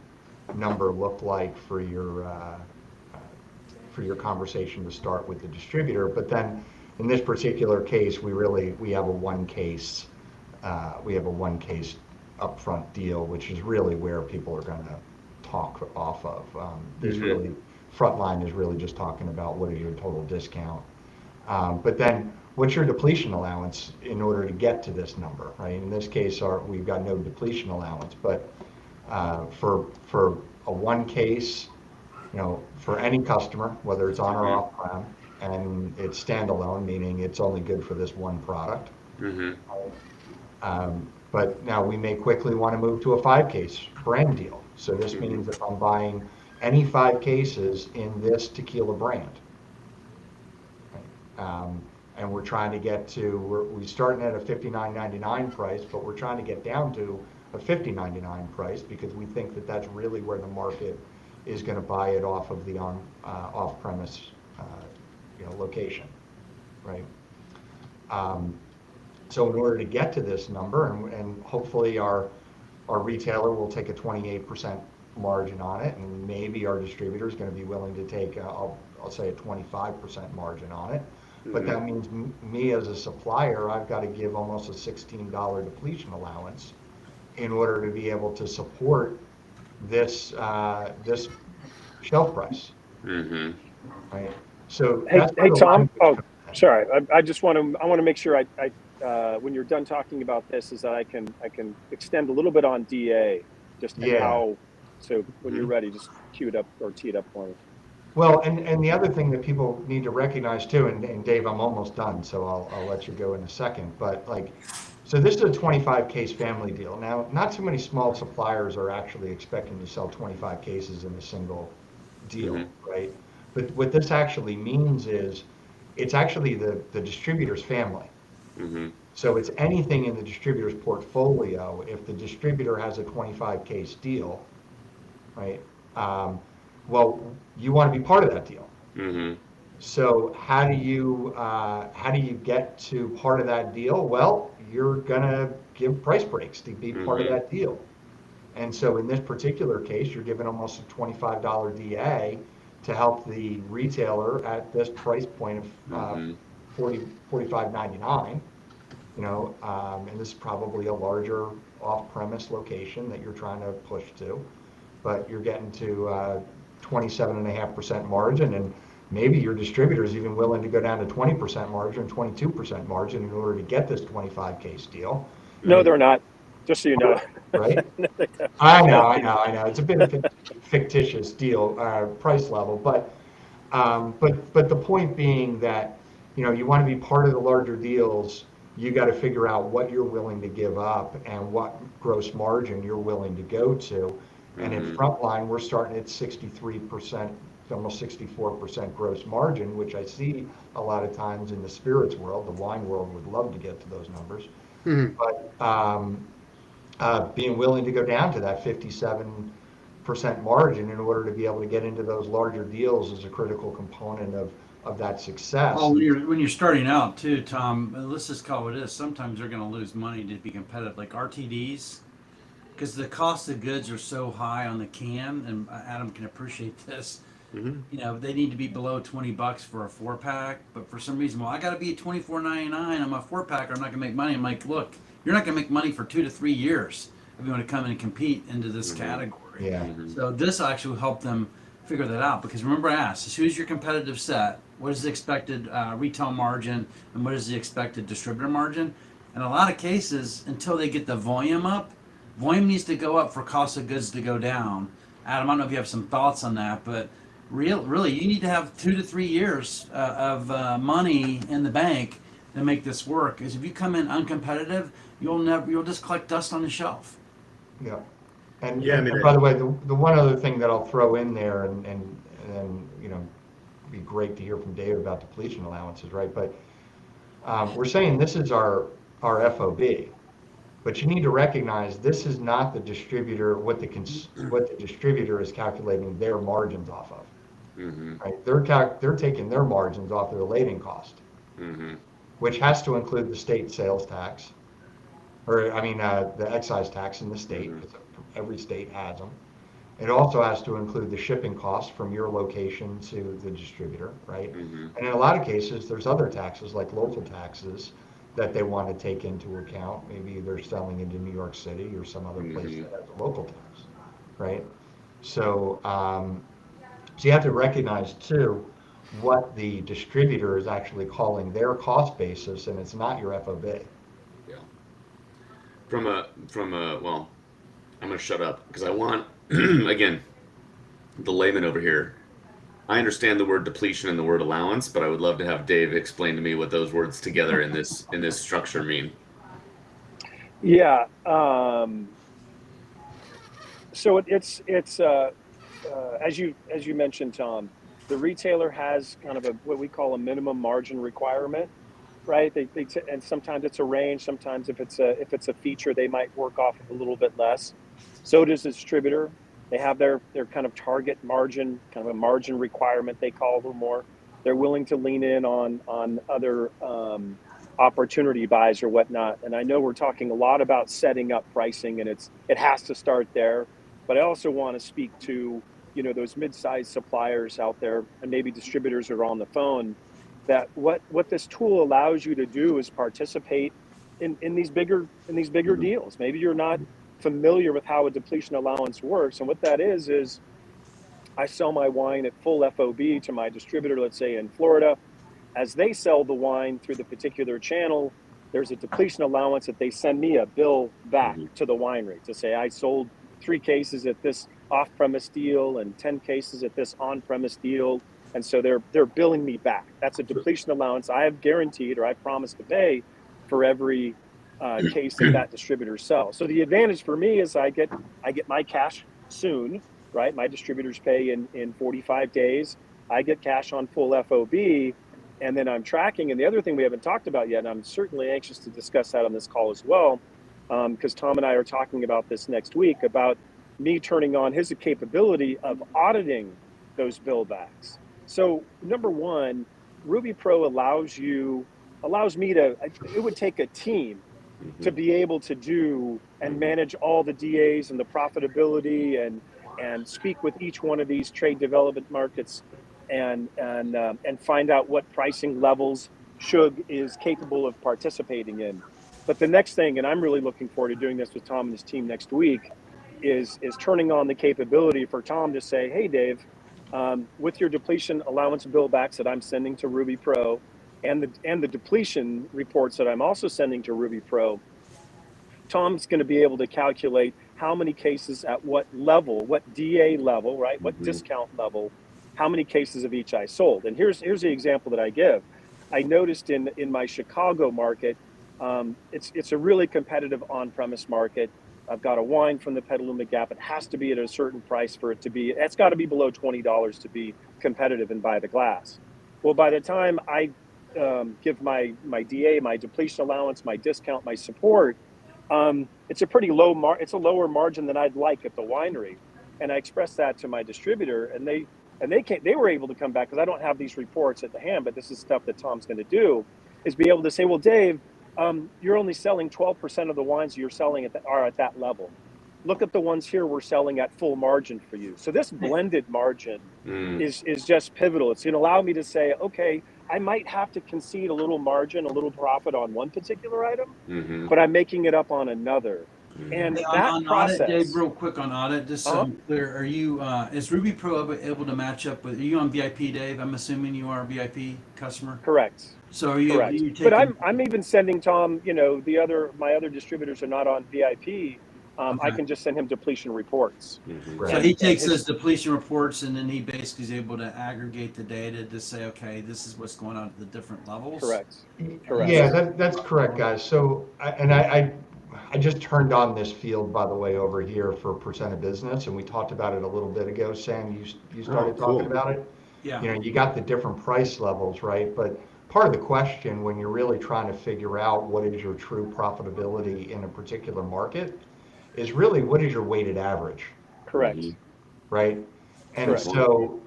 Speaker 4: number look like for your conversation to start with the distributor? But then in this particular case, we have a one case upfront deal, which is really where people are going to talk off of. This really front line is really just talking about what is your total discount. But then what's your depletion allowance in order to get to this number, right? In this case, we've got no depletion allowance, but for a one case, you know, for any customer, whether it's on or off-prem, and it's standalone, meaning it's only good for this one product.
Speaker 2: Mm-hmm.
Speaker 4: But now we may quickly want to move to a 5-case brand deal. So this means if I'm buying any 5 cases in this tequila brand, and we're trying to get to, we're starting at a $59.99 price, but we're trying to get down to a $50.99 price because we think that that's really where the market is going to buy it off of the off-premise location, right? So in order to get to this number, and hopefully our retailer will take a 28% margin on it, and maybe our distributor is going to be willing to take, I'll say a 25% margin on it. But that means me as a supplier, I've got to give almost a $16 depletion allowance in order to be able to support this shelf price.
Speaker 2: Mm-hmm.
Speaker 4: Right. So
Speaker 3: Hey Tom. Oh, sorry. I want to make sure I when you're done talking about this, is that I can extend a little bit on DA, just how. So when you're ready, just cue it up or tee it up for me.
Speaker 4: Well, and the other thing that people need to recognize too, and Dave, I'm almost done, so I'll let you go in a second. But so this is a 25 case family deal. Now, not too many small suppliers are actually expecting to sell 25 cases in a single deal, right? But what this actually means is it's actually the distributor's family.
Speaker 2: Mm-hmm.
Speaker 4: So it's anything in the distributor's portfolio. If the distributor has a 25 case deal, right? Well, you want to be part of that deal.
Speaker 2: Mm-hmm.
Speaker 4: So how do you get to part of that deal? Well, you're gonna give price breaks to be part of
Speaker 2: Mm-hmm.
Speaker 4: that deal. And so in this particular case, you're giving almost a $25 DA to help the retailer at this price point of
Speaker 2: Mm-hmm.
Speaker 4: 45.99. And this is probably a larger off-premise location that you're trying to push to, but you're getting to 27.5% margin, and maybe your distributor is even willing to go down to 20% margin, 22% margin in order to get this 25 case deal.
Speaker 3: No, they're not. Just so you know.
Speaker 4: Right?
Speaker 3: No, they don't.
Speaker 4: I know. It's a bit of a fictitious deal, price level, but the point being that, you want to be part of the larger deals. You got to figure out what you're willing to give up and what gross margin you're willing to go to. And in
Speaker 2: Mhm.
Speaker 4: Frontline, we're starting at 63%, almost 64% gross margin, which I see a lot of times in the spirits world. The wine world would love to get to those numbers. But being willing to go down to that 57% margin in order to be able to get into those larger deals is a critical component of that success.
Speaker 1: Well, when you're starting out too, Tom, let's just call it this. Sometimes they're going to lose money to be competitive, like RTDs, because the cost of goods are so high on the can, and Adam can appreciate this.
Speaker 2: Mm-hmm.
Speaker 1: They need to be below $20 for a 4-pack, but for some reason, well, I got to be at $24.99 on my 4-pack, or I'm not going to make money. I'm like, look, you're not going to make money for 2 to 3 years if you want to come in and compete into this
Speaker 2: Mhm.
Speaker 1: category.
Speaker 4: Yeah.
Speaker 1: So this actually will help them figure that out, because remember, I asked, as soon as your competitive set, what is the expected retail margin and what is the expected distributor margin? In a lot of cases, until they get the volume up, volume needs to go up for cost of goods to go down. Adam, I don't know if you have some thoughts on that, but really, you need to have 2 to 3 years of money in the bank to make this work. Because if you come in uncompetitive, you'll just collect dust on the shelf.
Speaker 4: Yeah. And,
Speaker 2: Yeah, I
Speaker 4: and
Speaker 2: mean,
Speaker 4: by the way, the one other thing that I'll throw in there, and be great to hear from Dave about depletion allowances, right? But we're saying this is our FOB, but you need to recognize this is not the distributor, what the distributor is calculating their margins off of,
Speaker 2: Mm-hmm.
Speaker 4: right? They're taking their margins off their labeling cost,
Speaker 2: Mm-hmm.
Speaker 4: which has to include the state sales tax, or the excise tax in the state,
Speaker 2: Mhm.
Speaker 4: because every state has them. It also has to include the shipping cost from your location to the distributor, right?
Speaker 2: Mm-hmm.
Speaker 4: And in a lot of cases, there's other taxes like local taxes that they want to take into account. Maybe they're selling into New York City or some other place
Speaker 2: Mhm.
Speaker 4: that has a local tax, right? So, so you have to recognize too what the distributor is actually calling their cost basis, and it's not your FOB.
Speaker 2: Yeah. Well, I'm gonna shut up because I want again the layman over here. I understand the word depletion and the word allowance, but I would love to have Dave explain to me what those words together in this structure mean.
Speaker 3: Yeah. So it's as you mentioned, Tom, the retailer has kind of what we call a minimum margin requirement, right? And sometimes it's a range. Sometimes if it's a feature, they might work off of a little bit less. So does the distributor. They have their kind of target margin, kind of a margin requirement they call a little more. They're willing to lean in on other opportunity buys or whatnot. And I know we're talking a lot about setting up pricing, and it has to start there. But I also want to speak to those mid-sized suppliers out there, and maybe distributors are on the phone. That what this tool allows you to do is participate in these bigger
Speaker 2: Mhm.
Speaker 3: deals. Maybe you're not familiar with how a depletion allowance works, and what that is I sell my wine at full FOB to my distributor, let's say in Florida. As they sell the wine through the particular channel, there's a depletion allowance that they send me a bill back
Speaker 2: Mhm.
Speaker 3: to the winery to say I sold 3 cases at this off-premise deal and 10 cases at this on-premise deal, and so they're billing me back. That's a depletion allowance I have guaranteed, or I promise to pay for every case that distributor sells. So the advantage for me is I get my cash soon, right? My distributors pay in 45 days. I get cash on full FOB, and then I'm tracking. And the other thing we haven't talked about yet, and I'm certainly anxious to discuss that on this call as well, because Tom and I are talking about this next week, about me turning on his capability of auditing those bill backs. So number one, Ruby Pro allows me to, it would take a team to be able to do and manage all the DAs and the profitability and speak with each one of these trade development markets and find out what pricing levels Shug is capable of participating in. But the next thing, and I'm really looking forward to doing this with Tom and his team next week, is turning on the capability for Tom to say, hey, Dave, with your depletion allowance bill backs that I'm sending to Ruby Pro and the depletion reports that I'm also sending to Ruby Pro, Tom's going to be able to calculate how many cases at what level, what DA level, right? What discount level, how many cases of each I sold. And here's the example that I give. I noticed in my Chicago market, it's a really competitive on-premise market. I've got a wine from the Petaluma Gap. It has to be at a certain price for it to be, it's got to be below $20 to be competitive and buy the glass. Well, by the time I give my DA, my depletion allowance, my discount, my support, it's a pretty it's a lower margin than I'd like at the winery. And I expressed that to my distributor, and they were able to come back, because I don't have these reports at the hand, but this is stuff that Tom's going to do, is be able to say, well, Dave, you're only selling 12% of the wines you're selling are at that level. Look at the ones here we're selling at full margin for you. So this blended margin is just pivotal. It's going to allow me to say, okay, I might have to concede a little margin, a little profit on one particular item, but I'm making it up on another. And
Speaker 5: Hey,
Speaker 3: that
Speaker 5: on
Speaker 3: process,
Speaker 5: audit, Dave, real quick on audit, just so I'm clear, are you, is Ruby Pro able to match up with, are you on VIP, Dave? I'm assuming you are a VIP customer?
Speaker 3: correct.
Speaker 5: So are you,
Speaker 3: Correct.
Speaker 5: are you taking?
Speaker 3: But I'm even sending Tom, my other distributors are not on VIP. I can just send him depletion reports.
Speaker 5: So he takes those depletion reports, and then he basically is able to aggregate the data to say, okay, this is what's going on at the different levels.
Speaker 3: Correct.
Speaker 4: Yeah, that's correct, guys. So, I just turned on this field, by the way, over here for percent of business, and we talked about it a little bit ago. Sam, you started talking about it.
Speaker 5: Yeah.
Speaker 4: You got the different price levels, right? But part of the question when you're really trying to figure out what is your true profitability in a particular market is really what is your weighted average.
Speaker 3: Correct.
Speaker 4: Right? And
Speaker 3: Correct.
Speaker 4: so,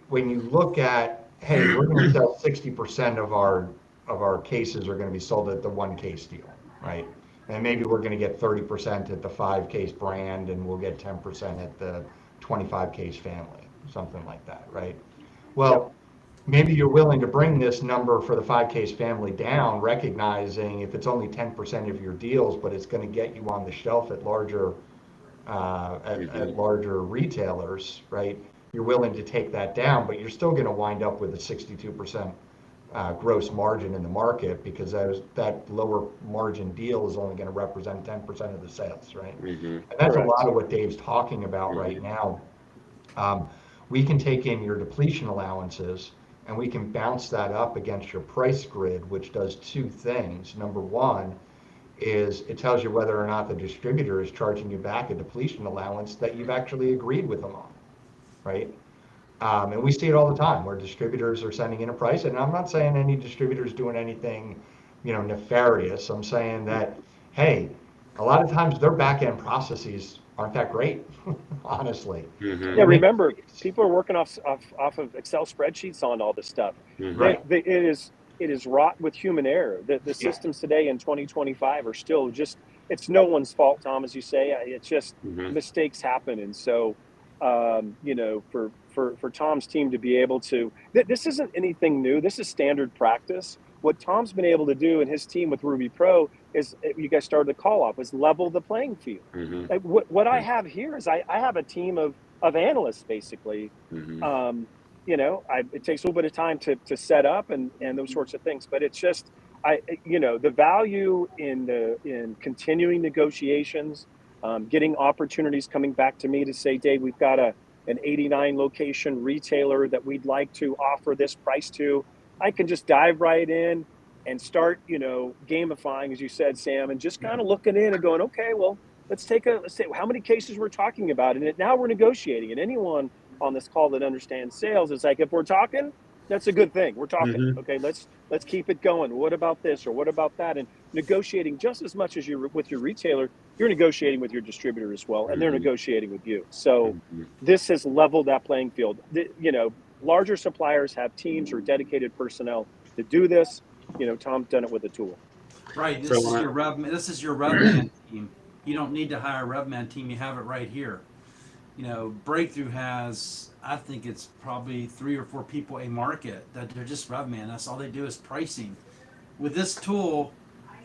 Speaker 4: when you look at, hey, we're going to sell 60% of our cases are going to be sold at the 1 case deal, right? And maybe we're going to get 30% at the 5 case brand, and we'll get 10% at the 25 case family, something like that, right? Well, maybe you're willing to bring this number for the 5 case family down, recognizing if it's only 10% of your deals, but it's going to get you on the shelf at larger retailers, right? You're willing to take that down, but you're still going to wind up with a 62% gross margin in the market, because that lower margin deal is only going to represent 10% of the sales, right? And that's a lot of what Dave's talking about right now. We can take in your depletion allowances, and we can bounce that up against your price grid, which does 2 things. Number one is it tells you whether or not the distributor is charging you back a depletion allowance that you've actually agreed with them on, right? And we see it all the time where distributors are sending in a price, and I'm not saying any distributor's doing anything, nefarious. I'm saying that, hey, a lot of times their back-end processes aren't that great, honestly.
Speaker 3: Yeah, remember, people are working off of Excel spreadsheets on all this stuff.
Speaker 4: Right.
Speaker 3: It is wrought with human error. The systems today in 2025 are still just, it's no one's fault, Tom, as you say. It's just mistakes happen. And so, for Tom's team to be able to, this isn't anything new. This is standard practice. What Tom's been able to do and his team with Ruby Pro is, you guys started the call off, is level the playing field. Like what I have here is I have a team of analysts, basically. It takes a little bit of time to set up and those sorts of things, but it's just, the value in continuing negotiations, getting opportunities coming back to me to say, Dave, we've got an 89 location retailer that we'd like to offer this price to. I can just dive right in and start, gamifying, as you said, Sam, and just kind of looking in and going, okay, well, let's say how many cases we're talking about. And now we're negotiating, and anyone on this call that understands sales. It's like, if we're talking, that's a good thing. We're talking.
Speaker 2: Mhm.
Speaker 3: Okay, let's keep it going. What about this or what about that? And negotiating just as much as you're with your retailer, you're negotiating with your distributor as well, and they're
Speaker 2: Mhm.
Speaker 3: negotiating with you. So
Speaker 2: Mhm.
Speaker 3: this has leveled that playing field. Larger suppliers have teams or dedicated personnel to do this. Tom's done it with a tool.
Speaker 5: Right.
Speaker 2: So
Speaker 5: This is
Speaker 2: when
Speaker 5: your rev. This is your RevMan team. You don't need to hire a RevMan team. You have it right here. Breakthrough has, I think it's probably 3 or 4 people a market that they're just RevMan. That's all they do is pricing. With this tool,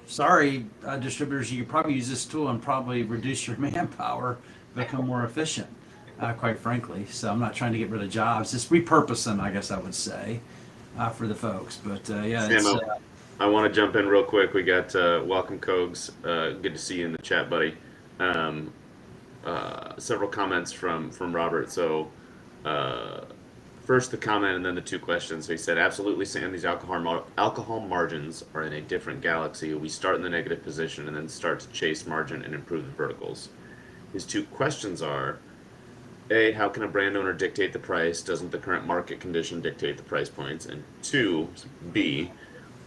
Speaker 5: sorry, distributors, you could probably use this tool and probably reduce your manpower, become more efficient, quite frankly. So I'm not trying to get rid of jobs, just repurpose them, I guess I would say, for the folks. But yeah,
Speaker 2: Sam,
Speaker 5: it's,
Speaker 2: I want to jump in real quick. We got welcome Cogs. Good to see you in the chat, buddy. Several comments from Robert. So first the comment and then the 2 questions. So he said, absolutely, Sam, these alcohol margins are in a different galaxy. We start in the negative position and then start to chase margin and improve the verticals. His 2 questions are, A, how can a brand owner dictate the price? Doesn't the current market condition dictate the price points? And 2, B,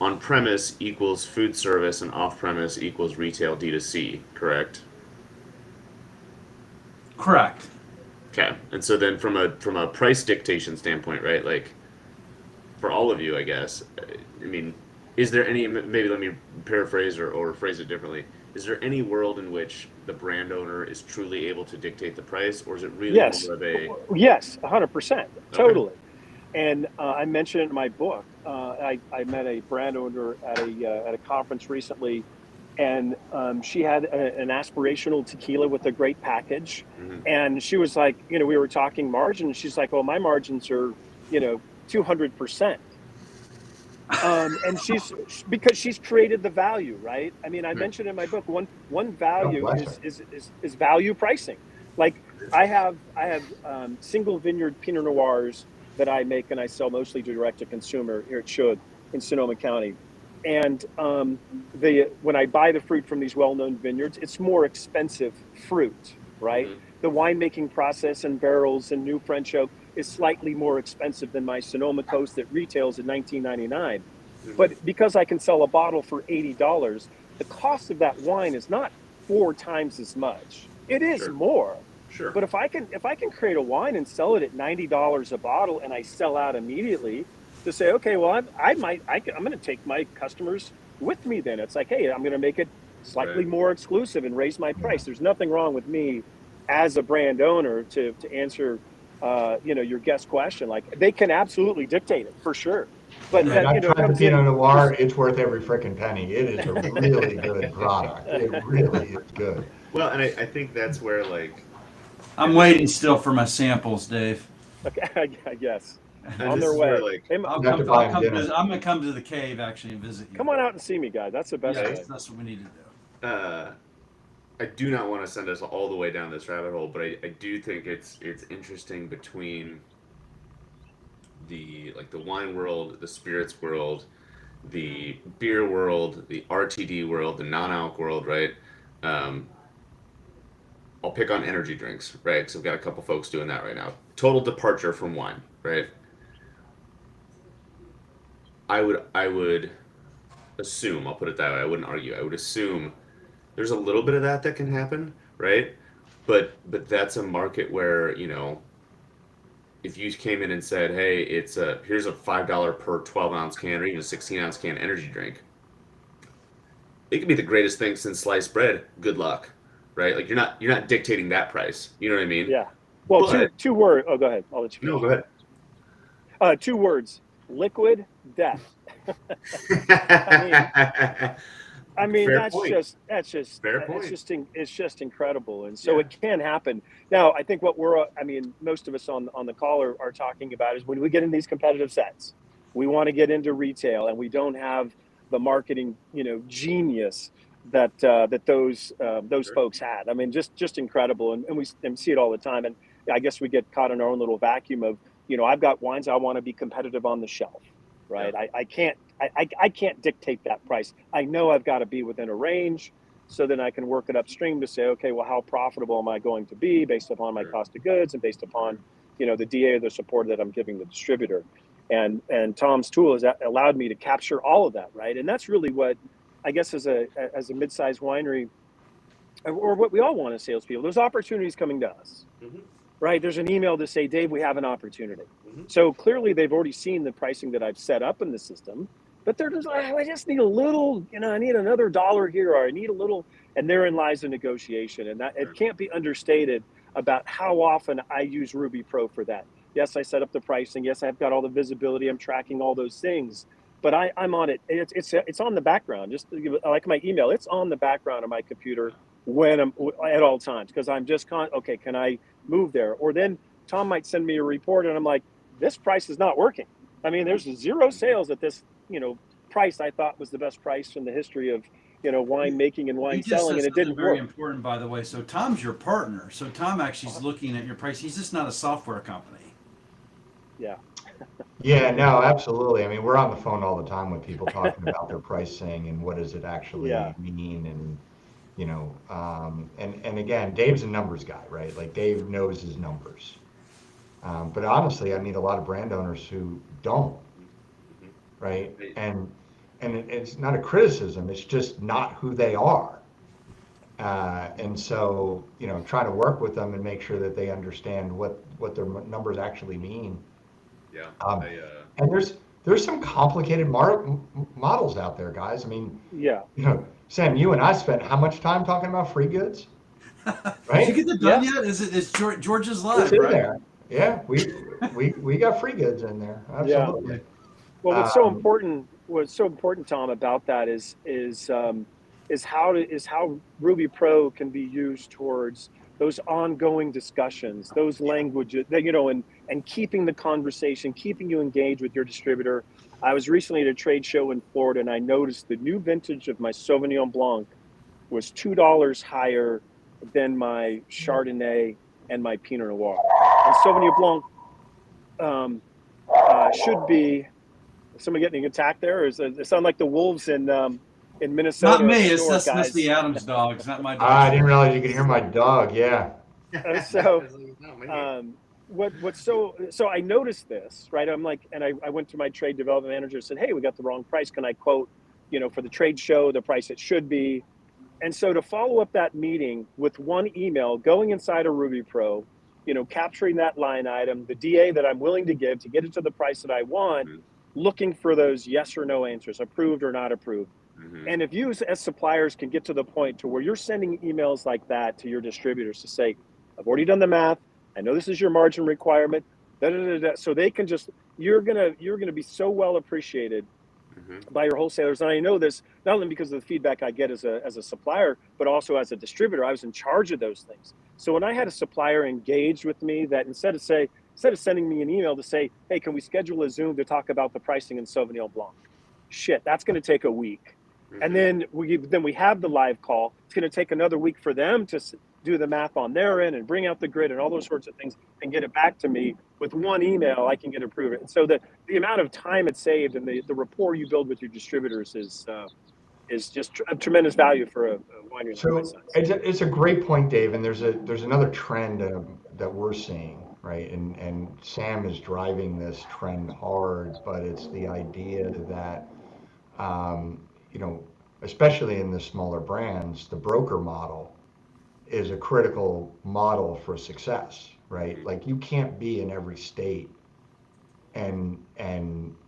Speaker 2: on premise equals food service and off premise equals retail D2C, correct?
Speaker 5: correct.
Speaker 2: Okay. And so then from a price dictation standpoint, right? Like for all of you, I guess, I mean, is there any, maybe let me paraphrase or phrase it differently. Is there any world in which the brand owner is truly able to dictate the price, or is it really
Speaker 3: Yes,
Speaker 2: more of a,
Speaker 3: yes, 100%,
Speaker 2: okay,
Speaker 3: totally. And I mentioned it in my book. I met a brand owner at a conference recently, and she had an aspirational tequila with a great package.
Speaker 2: mhm,
Speaker 3: And she was like, we were talking margin, and she's like, "Well, my margins are, 200%." And because she's created the value, right? I mean, I
Speaker 2: right,
Speaker 3: mentioned in my book, one
Speaker 4: God
Speaker 3: value
Speaker 4: bless her.
Speaker 3: is value pricing. Like I have single vineyard Pinot Noirs that I make and I sell mostly to direct to consumer here at Shug in Sonoma County. And when I buy the fruit from these well-known vineyards, it's more expensive fruit, right?
Speaker 2: mhm,
Speaker 3: The winemaking process and barrels and new French oak is slightly more expensive than my Sonoma Coast that retails at $19.99.
Speaker 2: mhm,
Speaker 3: But because I can sell a bottle for $80, the cost of that wine is not 4 times as much. It is
Speaker 2: sure,
Speaker 3: more.
Speaker 2: sure,
Speaker 3: But if I can create a wine and sell it at $90 a bottle and I sell out immediately, to say, okay, well, I'm going to take my customers with me. Then it's like, hey, I'm going to make it slightly
Speaker 2: right,
Speaker 3: more exclusive and raise my
Speaker 4: Yeah.
Speaker 3: price. There's nothing wrong with me as a brand owner to answer your guest question. Like, they can absolutely dictate it for sure, but
Speaker 4: And
Speaker 3: that
Speaker 4: I've
Speaker 3: it
Speaker 4: tried the
Speaker 3: comes in.
Speaker 4: Pinot Noir. It's worth every freaking penny. It is a really good product. It really is good.
Speaker 2: Well, and I think that's where like,
Speaker 5: I'm waiting still for my samples, Dave.
Speaker 3: Okay, I guess
Speaker 2: and
Speaker 3: on
Speaker 2: this
Speaker 3: their
Speaker 2: is where
Speaker 3: way.
Speaker 2: like,
Speaker 3: Hey,
Speaker 4: You have to buy them dinner.
Speaker 5: I'm gonna come to the cave actually and visit you.
Speaker 3: come on out and see me, guys. That's the best
Speaker 5: Yeah,
Speaker 3: way.
Speaker 5: that's what we need to do.
Speaker 2: I do not want to send us all the way down this rabbit hole, but I do think it's interesting between the wine world, the spirits world, the beer world, the RTD world, the non-alc world, right? Um, I'll pick on energy drinks, right? Because I've got a couple folks doing that right now. Total departure from wine, right? I would assume, I'll put it that way, I wouldn't argue. I would assume there's a little bit of that can happen, right? But that's a market where, if you came in and said, "Hey, here's a $5 per 12-ounce can or even a 16-ounce can energy drink," it could be the greatest thing since sliced bread. Good luck, right? Like you're not dictating that price. You know what I mean?
Speaker 3: Yeah. Well,
Speaker 2: But
Speaker 3: two word. Oh, go ahead. I'll let you
Speaker 2: no,
Speaker 3: finish.
Speaker 2: go ahead.
Speaker 3: 2 words: liquid death. I mean,
Speaker 2: Fair
Speaker 3: that's
Speaker 2: point.
Speaker 3: just
Speaker 2: Fair point.
Speaker 3: it's just incredible, and so
Speaker 2: Yeah.
Speaker 3: it can happen. Now, I think what most of us on the call are talking about is when we get in these competitive sets, we want to get into retail, and we don't have the marketing, genius that those
Speaker 2: Sure.
Speaker 3: folks had. I mean, just incredible, and we see it all the time. And I guess we get caught in our own little vacuum of, I've got wines I want to be competitive on the shelf, right?
Speaker 2: Yeah.
Speaker 3: I can't dictate that price. I know I've got to be within a range, so then I can work it upstream to say, okay, well, how profitable am I going to be based upon my
Speaker 2: Sure.
Speaker 3: cost of goods and based upon, the DA or the support that I'm giving the distributor. And Tom's tool has allowed me to capture all of that, right? And that's really what I guess as a mid-sized winery, or what we all want as salespeople, there's opportunities coming to us, right? There's an email to say, Dave, we have an opportunity. So clearly they've already seen the pricing that I've set up in the system, but they're just like, I just need a little, I need another dollar here, or I need a little, and therein lies the negotiation. And that it can't be understated about how often I use Ruby Pro for that. Yes, I set up the pricing. Yes, I've got all the visibility. I'm tracking all those things, but I'm on it. It's on the background. Just like my email, it's on the background of my computer when I'm at all times, because I'm just okay, can I move there? Or then Tom might send me a report and I'm like, this price is not working. I mean, there's 0 sales at this, price I thought was the best price in the history of, wine making and wine selling, and it didn't
Speaker 5: very
Speaker 3: work.
Speaker 5: important, by the way. So Tom's your partner. So Tom actually is looking at your price. He's just not a software company.
Speaker 3: Yeah.
Speaker 4: Yeah, no, absolutely. I mean, we're on the phone all the time with people talking about their pricing and what does it actually mean, and and again, Dave's a numbers guy, right? Like Dave knows his numbers. But honestly, I meet a lot of brand owners who don't, right? And it's not a criticism, it's just not who they are. And so, try to work with them and make sure that they understand what their numbers actually mean.
Speaker 2: Yeah.
Speaker 4: And there's some complicated models out there, guys. I mean, Sam, you and I spent how much time talking about free goods? Right?
Speaker 5: Did you get that done yet? It's George's Live,
Speaker 4: it's in
Speaker 5: right?
Speaker 4: there. Yeah, we got free goods in there. Absolutely.
Speaker 3: Yeah. Well, what's so important, Tom, about that is how Ruby Pro can be used towards those ongoing discussions, those languages that, and keeping the conversation, keeping you engaged with your distributor. I was recently at a trade show in Florida, and I noticed the new vintage of my Sauvignon Blanc was $2 higher than my Chardonnay and my Pinot Noir. And Sauvignon Blanc should be. Somebody getting attacked there? Or it sound like the wolves in Minnesota?
Speaker 5: Not me.
Speaker 3: Guys.
Speaker 5: That's the Adams dog. It's not my dog.
Speaker 4: I didn't realize you could hear my dog. Yeah.
Speaker 3: So so I noticed this, right? I'm like, and I went to my trade development manager and said, hey, we got the wrong price. Can I quote, for the trade show, the price it should be? And so to follow up that meeting with one email, going inside of Ruby Pro, capturing that line item, the DA that I'm willing to give to get it to the price that I want, looking for those yes or no answers, approved or not approved. And if you as suppliers can get to the point to where you're sending emails like that to your distributors to say, I've already done the math, I know this is your margin requirement, so they can just, you're gonna be so well appreciated by your wholesalers. And I know this not only because of the feedback I get as a supplier, but also as a distributor. I was in charge of those things. So when I had a supplier engaged with me, that instead of sending me an email to say, hey, can we schedule a Zoom to talk about the pricing in Sauvignon Blanc? Shit, that's going to take a week. And then we have the live call. It's going to take another week for them to do the math on their end and bring out the grid and all those sorts of things and get it back to me. With one email, I can get approved. And so the amount of time it's saved and the rapport you build with your distributors is just a tremendous value for a winery.
Speaker 4: So it's a great point, Dave. And there's another trend that we're seeing. Right, and Sam is driving this trend hard, but it's the idea that, especially in the smaller brands, the broker model is a critical model for success, right? Like you can't be in every state and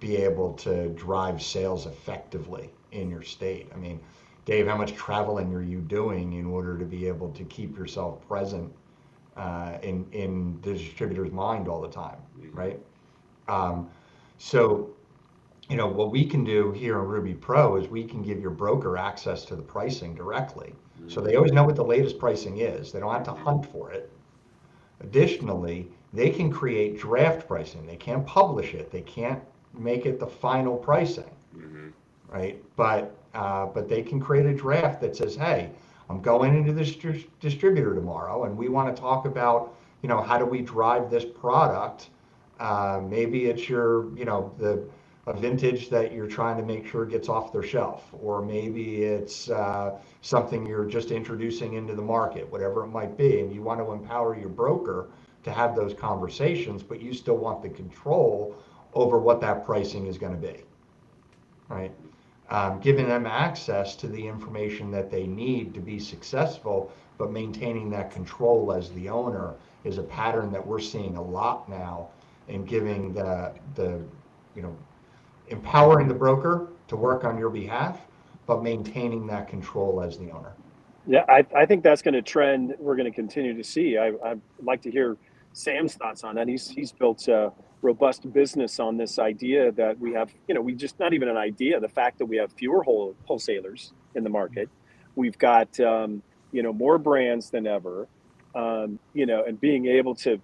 Speaker 4: be able to drive sales effectively in your state. I mean, Dave, how much traveling are you doing in order to be able to keep yourself present in the distributor's mind all the time, right? So, what we can do here in Ruby Pro is we can give your broker access to the pricing directly. So they always know what the latest pricing is. They don't have to hunt for it. Additionally, they can create draft pricing. They can't publish it. They can't make it the final pricing, right? But they can create a draft that says, hey, I'm going into this distributor tomorrow, and we want to talk about, how do we drive this product? Maybe it's a vintage that you're trying to make sure gets off their shelf, or maybe it's something you're just introducing into the market, whatever it might be, and you want to empower your broker to have those conversations, but you still want the control over what that pricing is going to be, right? Giving them access to the information that they need to be successful, but maintaining that control as the owner is a pattern that we're seeing a lot now, and giving the you know, empowering the broker to work on your behalf, but maintaining that control as the owner.
Speaker 3: Yeah, I think that's going to trend. We're going to continue to see. I'd like to hear Sam's thoughts on that. He's built a robust business on this idea that we have, we just, not even an idea, the fact that we have fewer wholesalers in the market. We've got, more brands than ever, and being able to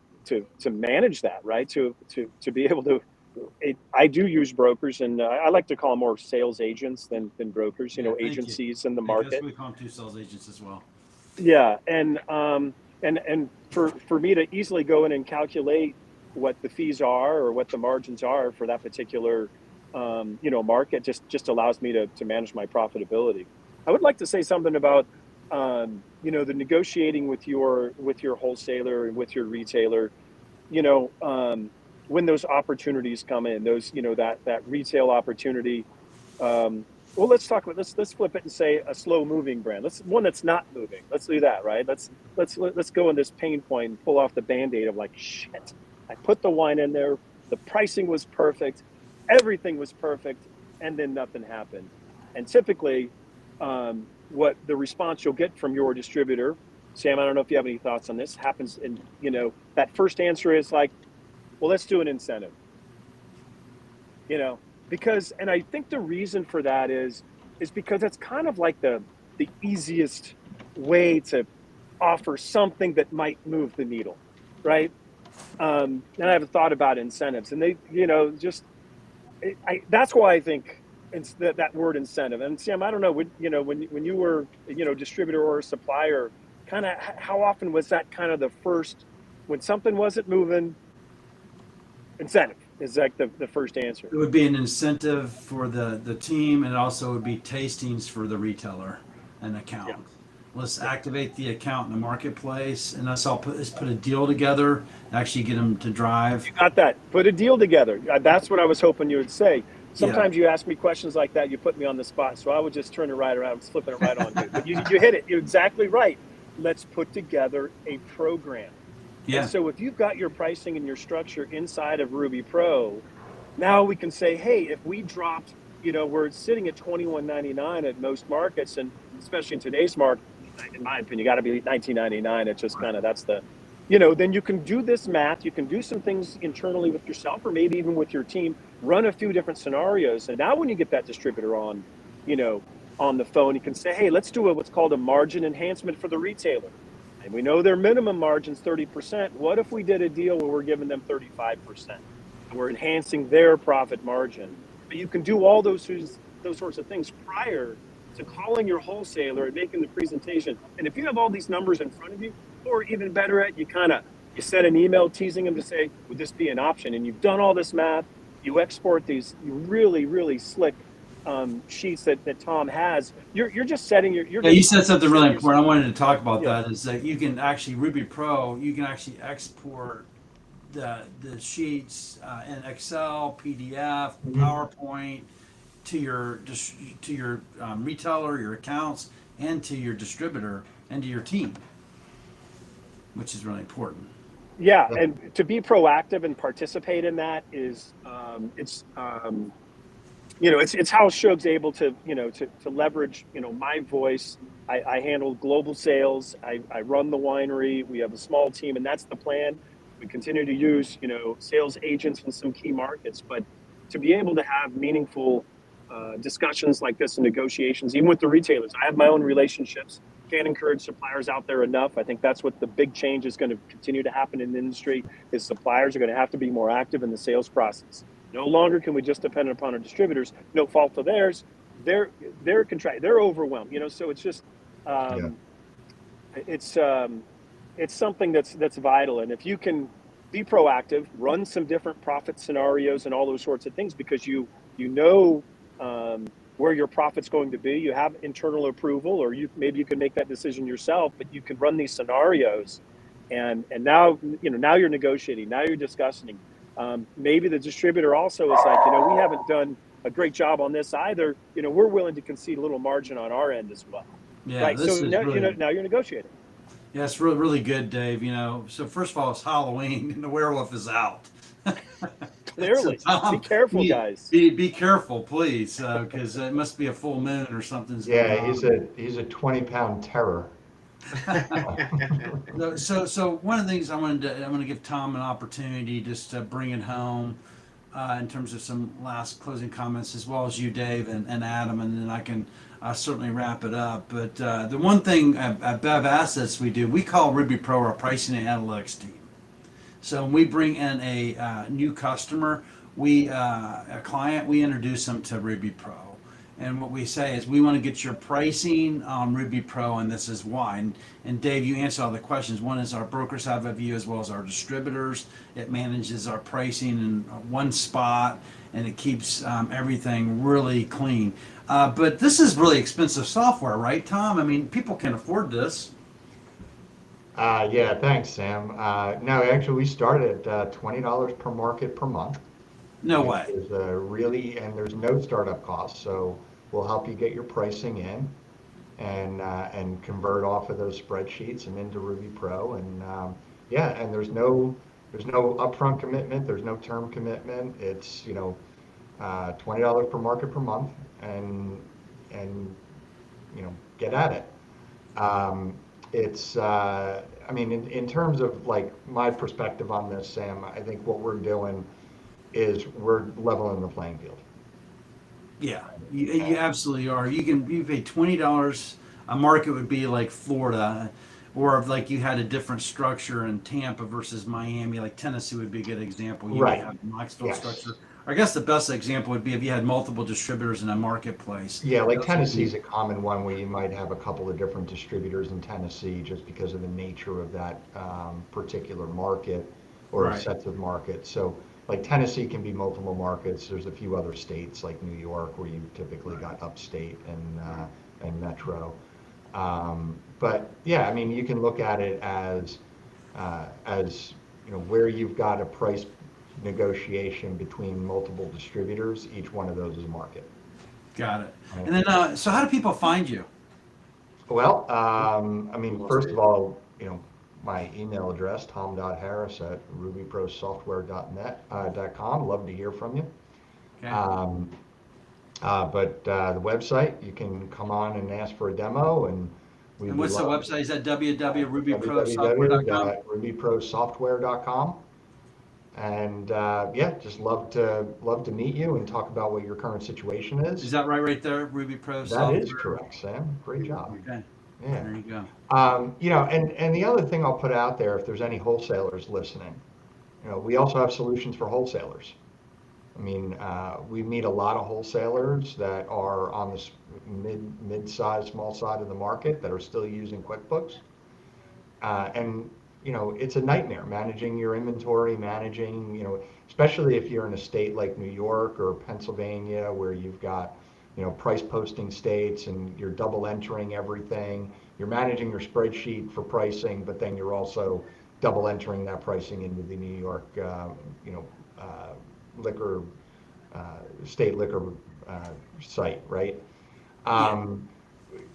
Speaker 3: manage that, right? To be able to, I do use brokers, and I like to call them more sales agents than brokers,
Speaker 5: Yeah, thank you.
Speaker 3: agencies in the
Speaker 5: That's
Speaker 3: market.
Speaker 5: what we call them, 2 sales agents as well.
Speaker 3: Yeah, and for me to easily go in and calculate what the fees are or what the margins are for that particular market just allows me to manage my profitability. I would like to say something about the negotiating with your wholesaler and with your retailer. When those opportunities come in, those that retail opportunity. Well, let's flip it and say a slow moving brand. One that's not moving. Let's do that, right? Let's go in this pain point and pull off the Band-Aid of like, shit, I put the wine in there, the pricing was perfect, everything was perfect, and then nothing happened. And typically, what the response you'll get from your distributor, Sam, I don't know if you have any thoughts on this, happens in, that first answer is like, well, let's do an incentive. Because, and I think the reason for that is because it's kind of like the easiest way to offer something that might move the needle, right? And I haven't thought about incentives, and they, that's why I think it's that word incentive. And Sam, I don't know, when you were, distributor or a supplier, kind of how often was that kind of the first, when something wasn't moving, incentive is like the first answer.
Speaker 5: It would be an incentive for the team, and also would be tastings for the retailer and account.
Speaker 3: Yeah.
Speaker 5: Let's activate the account in the marketplace, and let's put a deal together, actually get them to drive.
Speaker 3: You got that. Put a deal together. That's what I was hoping you would say. Sometimes you ask me questions like that, you put me on the spot, so I would just turn it right around, flipping it right on you. But you hit it. You're exactly right. Let's put together a program.
Speaker 5: Yeah.
Speaker 3: And so if you've got your pricing and your structure inside of Ruby Pro, now we can say, hey, if we dropped, we're sitting at $21.99 at most markets, and especially in today's market, in my opinion, you got to be $19.99. It's just kind of, that's the, then you can do this math. You can do some things internally with yourself, or maybe even with your team, run a few different scenarios. And now when you get that distributor on, on the phone, you can say, hey, let's do what's called a margin enhancement for the retailer. And we know their minimum margin's 30%. What if we did a deal where we're giving them 35%? And we're enhancing their profit margin. But you can do all those sorts of things prior to calling your wholesaler and making the presentation. And if you have all these numbers in front of you, or even better at, you send an email teasing them to say, would this be an option? And you've done all this math, you export these really, really slick sheets that Tom has. You're just setting your.
Speaker 5: You said something really important. I wanted to talk about that. Is that you can actually Ruby Pro. You can actually export the sheets in Excel, PDF, PowerPoint to your retailer, your accounts, and to your distributor and to your team, which is really important.
Speaker 3: Yeah, and to be proactive and participate in that is it's how Shug's able to leverage my voice. I handle global sales. I run the winery. We have a small team, and that's the plan. We continue to use sales agents in some key markets, but to be able to have meaningful discussions like this and negotiations, even with the retailers. I have my own relationships. Can't encourage suppliers out there enough. I think that's what the big change is going to continue to happen in the industry. Is suppliers are going to have to be more active in the sales process. No longer can we just depend upon our distributors. No fault of theirs. They're overwhelmed. So it's just it's something that's vital. And if you can be proactive, run some different profit scenarios and all those sorts of things, because you know where your profit's going to be. You have internal approval, or maybe you can make that decision yourself, but you can run these scenarios and now now you're negotiating, now you're discussing. Maybe the distributor also is like, we haven't done a great job on this either. We're willing to concede a little margin on our end as well,
Speaker 5: Yeah,
Speaker 3: right? So
Speaker 5: this is
Speaker 3: now
Speaker 5: really,
Speaker 3: now you're negotiating.
Speaker 5: yeah, it's really, really good, Dave. So first of all, it's Halloween and the werewolf is out. So
Speaker 3: Clearly, be
Speaker 5: Tom,
Speaker 3: careful, guys.
Speaker 5: be careful, please, because it must be a full moon or something's going
Speaker 4: Yeah,
Speaker 5: on.
Speaker 4: he's a 20-pound terror.
Speaker 5: So one of the things I'm going to give Tom an opportunity just to bring it home in terms of some last closing comments, as well as you, Dave, and Adam, and then I can certainly wrap it up. But the one thing at Bev Assets we do, we call Ruby Pro our pricing and analytics team. So when we bring in a new customer, a client, we introduce them to Ruby Pro. And what we say is, we want to get your pricing on Ruby Pro, and this is why. And Dave, you answered all the questions. One is our brokers have a view as well as our distributors. It manages our pricing in one spot, and it keeps everything really clean. But this is really expensive software, right, Tom? I mean, people can afford this.
Speaker 4: Yeah, thanks, Sam. No, actually, we start at $20 per market per month.
Speaker 5: No way.
Speaker 4: There's no startup costs, so we'll help you get your pricing in and convert off of those spreadsheets and into Ruby Pro. And yeah, and there's no upfront commitment, there's no term commitment. It's $20 per market per month, and get at it. I mean, in terms of like my perspective on this, Sam, I think what we're doing is we're leveling the playing field.
Speaker 5: Yeah, you absolutely are. You pay $20. A market would be like Florida, or if like you had a different structure in Tampa versus Miami, like Tennessee would be a good example. You
Speaker 4: Right.
Speaker 5: would have a Knoxville
Speaker 4: Yes.
Speaker 5: structure. I guess the best example would be if you had multiple distributors in a marketplace.
Speaker 4: Yeah, like
Speaker 5: Those would
Speaker 4: Tennessee's
Speaker 5: be-
Speaker 4: a common one where you might have a couple of different distributors in Tennessee just because of the nature of that particular market or
Speaker 5: Right.
Speaker 4: sets of markets. So like Tennessee can be multiple markets. There's a few other states like New York where you typically got upstate and metro. But yeah, I mean, you can look at it as where you've got a price negotiation between multiple distributors. Each one of those is a market.
Speaker 5: Got it.
Speaker 4: Right.
Speaker 5: And then, so how do people find you?
Speaker 4: Well, I mean, first of all, my email address, tom.harris@rubyprosoftware.com. Love to hear from you.
Speaker 5: Okay.
Speaker 4: But the website, you can come on and ask for a demo, and
Speaker 5: And what's the website? Is that www.rubyprosoftware.com?
Speaker 4: www.rubyprosoftware.com. And yeah, just love to meet you and talk about what your current situation is.
Speaker 5: Is that right there? Ruby Pro
Speaker 4: That
Speaker 5: Software?
Speaker 4: is correct, Sam. Great job.
Speaker 5: Okay.
Speaker 4: Yeah.
Speaker 5: There you go.
Speaker 4: And the other thing I'll put out there, if there's any wholesalers listening, we also have solutions for wholesalers. I mean, we meet a lot of wholesalers that are on the mid-size, small side of the market that are still using QuickBooks. And it's a nightmare managing your inventory, especially if you're in a state like New York or Pennsylvania where you've got, price posting states and you're double entering everything. You're managing your spreadsheet for pricing, but then you're also double entering that pricing into the New York, liquor, state liquor site, right?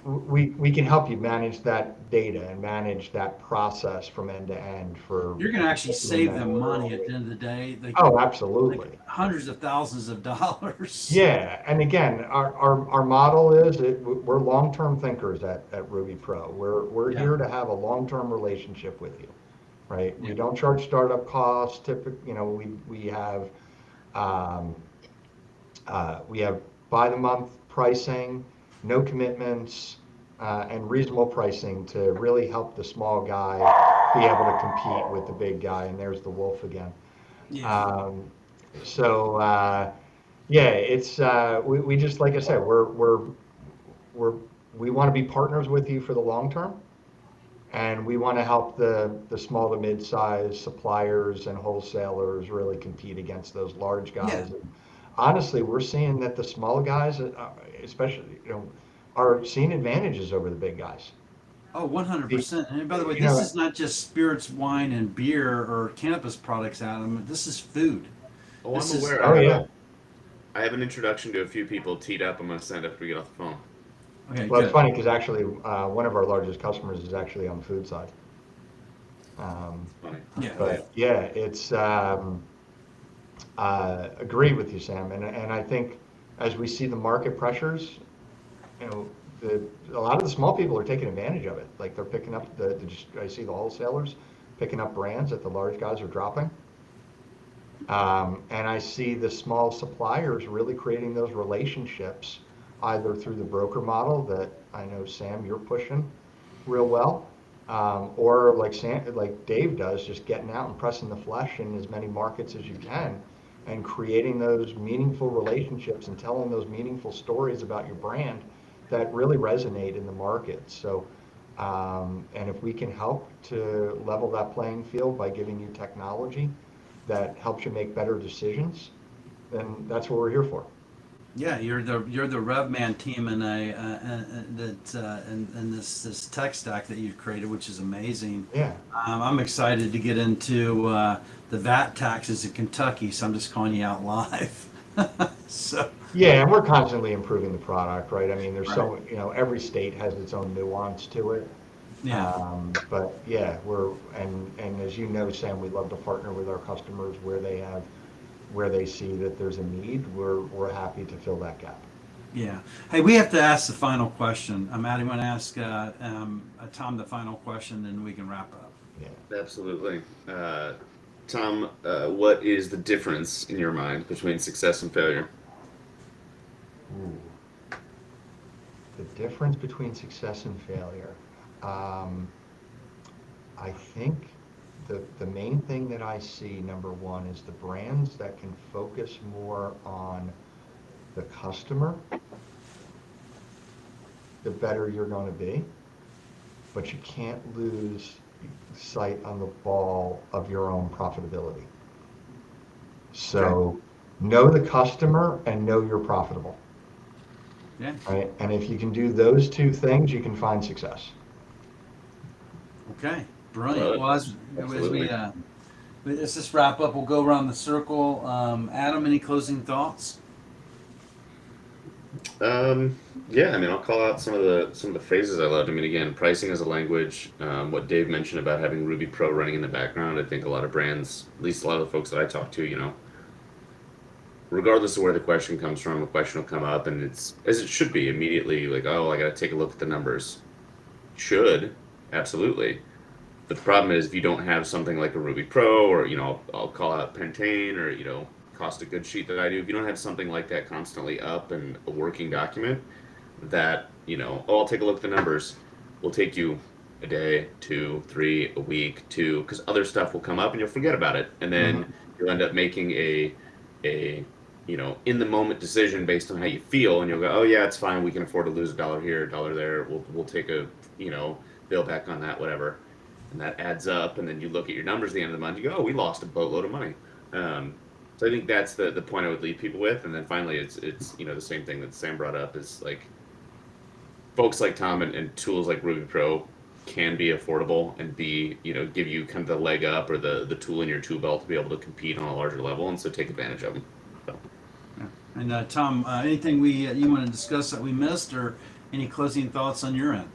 Speaker 4: We can help you manage that data and manage that process from end to end for.
Speaker 5: You're going to actually save them money at the end of the day. Like,
Speaker 4: Oh, absolutely.
Speaker 5: like hundreds of thousands of dollars.
Speaker 4: Yeah, and again, our model is we're long-term thinkers at Ruby Pro. We're
Speaker 5: Yeah.
Speaker 4: here to have a long-term relationship with you, right?
Speaker 5: Yeah.
Speaker 4: We don't charge startup costs. Typically, we have by the month pricing, no commitments, and reasonable pricing to really help the small guy be able to compete with the big guy. And there's the wolf again.
Speaker 5: Yeah.
Speaker 4: Yeah, it's we just, like I said, we want to be partners with you for the long term, and we want to help the small to mid-sized suppliers and wholesalers really compete against those large guys.
Speaker 5: Yeah.
Speaker 4: And honestly, we're seeing that the small guys, especially, are seeing advantages over the big guys.
Speaker 5: Oh, 100%. And by the way,
Speaker 4: You
Speaker 5: this
Speaker 4: know,
Speaker 5: is not just spirits, wine, and beer or cannabis products, Adam. This is food.
Speaker 2: Oh,
Speaker 5: This
Speaker 2: I'm
Speaker 5: is,
Speaker 2: aware.
Speaker 4: oh yeah.
Speaker 2: I have an introduction to a few people teed up. I'm going to send after we get off the phone.
Speaker 5: okay,
Speaker 4: Well, it's
Speaker 5: good.
Speaker 4: funny because actually one of our largest customers is actually on the food side.
Speaker 2: Funny.
Speaker 5: Yeah.
Speaker 4: But yeah, it's agree with you, Sam, and I think as we see the market pressures, you know, a lot of the small people are taking advantage of it. Like they're picking up I see the wholesalers picking up brands that the large guys are dropping. And I see the small suppliers really creating those relationships either through the broker model that I know, Sam, you're pushing real well, or like Dave does, just getting out and pressing the flesh in as many markets as you can and creating those meaningful relationships and telling those meaningful stories about your brand that really resonate in the market. So, and if we can help to level that playing field by giving you technology that helps you make better decisions, then that's what we're here for.
Speaker 5: Yeah, you're the RevMan team in in this tech stack that you've created, which is amazing.
Speaker 4: Yeah.
Speaker 5: I'm excited to get into the VAT taxes in Kentucky, so I'm just calling you out live. So
Speaker 4: Yeah, and we're constantly improving the product, right? I mean, there's
Speaker 5: right.
Speaker 4: so, every state has its own nuance to it.
Speaker 5: Yeah,
Speaker 4: But yeah, and as you know, Sam, we love to partner with our customers where they see that there's a need. We're happy to fill that gap.
Speaker 5: yeah. Hey, we have to ask the final question. Matt, you want to ask Tom the final question, then we can wrap up.
Speaker 4: Yeah.
Speaker 2: Absolutely. Tom, what is the difference in your mind between success and failure?
Speaker 4: Ooh. The difference between success and failure. I think the main thing that I see, number one, is the brands that can focus more on the customer, the better you're going to be. But you can't lose sight on the ball of your own profitability. So know the customer and know you're profitable.
Speaker 5: Yeah.
Speaker 4: Right? And if you can do those two things, you can find success.
Speaker 5: Okay. Brilliant. Well, as
Speaker 2: Absolutely.
Speaker 5: let's just wrap up. We'll go around the circle. Adam, any closing thoughts?
Speaker 2: Yeah, I mean, I'll call out some of the phrases I loved. I mean, again, pricing as a language. What Dave mentioned about having Ruby Pro running in the background. I think a lot of brands, at least a lot of the folks that I talk to, regardless of where the question comes from, a question will come up, and it's as it should be immediately. Like, oh, I got to take a look at the numbers. Should, absolutely. But the problem is if you don't have something like a Ruby Pro, or I'll call out Pentane, or Cost of Goods sheet that I do. If you don't have something like that constantly up and a working document, that oh, I'll take a look at the numbers, will take you a day, 2, 3, a week, 2, because other stuff will come up and you'll forget about it, and then you'll end up making a in the moment decision based on how you feel, and you'll go, oh yeah, it's fine, we can afford to lose $1 here, $1 there, we'll take a bill back on that, whatever. And that adds up, and then you look at your numbers at the end of the month, you go, oh, we lost a boatload of money. So I think that's the point I would leave people with. And then finally, it's the same thing that Sam brought up is like folks like Tom and tools like Ruby Pro can be affordable and give you kind of the leg up or the tool in your tool belt to be able to compete on a larger level, and so take advantage of them. So.
Speaker 5: Yeah. And Tom, anything you want to discuss that we missed, or any closing thoughts on your end?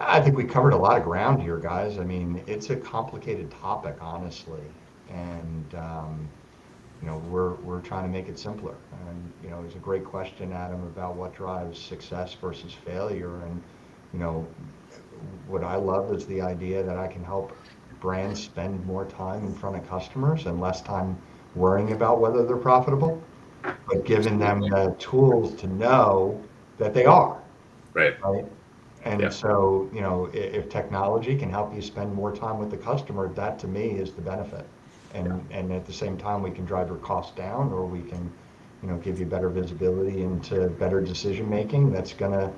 Speaker 4: I think we covered a lot of ground here, guys. I mean, it's a complicated topic, honestly, and we're trying to make it simpler. And it's a great question, Adam, about what drives success versus failure. And what I love is the idea that I can help brands spend more time in front of customers and less time worrying about whether they're profitable, but giving them the tools to know that they are.
Speaker 2: Right.
Speaker 4: And so, if technology can help you spend more time with the customer, that to me is the benefit. And at the same time, we can drive your costs down, or we can, give you better visibility into better decision making. That's gonna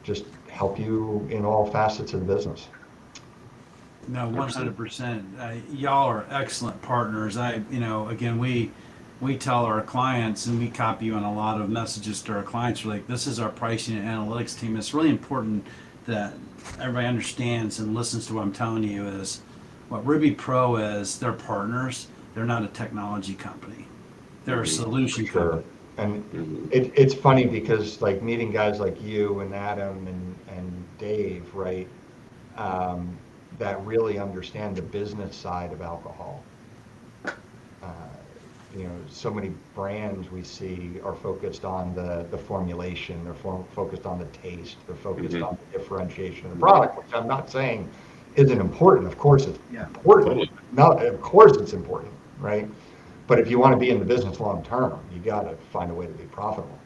Speaker 4: just help you in all facets of the business.
Speaker 5: No, 100%. Y'all are excellent partners. Again, we tell our clients, and we copy you on a lot of messages to our clients. We're like, this is our pricing and analytics team. It's really important that everybody understands and listens to what I'm telling you is what Ruby Pro is. They're partners. They're not a technology company. They're a solution
Speaker 4: Sure.
Speaker 5: company.
Speaker 4: And it's funny because like meeting guys like you and Adam and Dave, right, that really understand the business side of alcohol. You know, so many brands we see are focused on the formulation, they're focused on the taste, they're focused on the differentiation of the product, which I'm not saying isn't important. Of course it's important.
Speaker 2: Totally.
Speaker 4: No, of course it's important, right? But if you want to be in the business long term, you got to find a way to be profitable.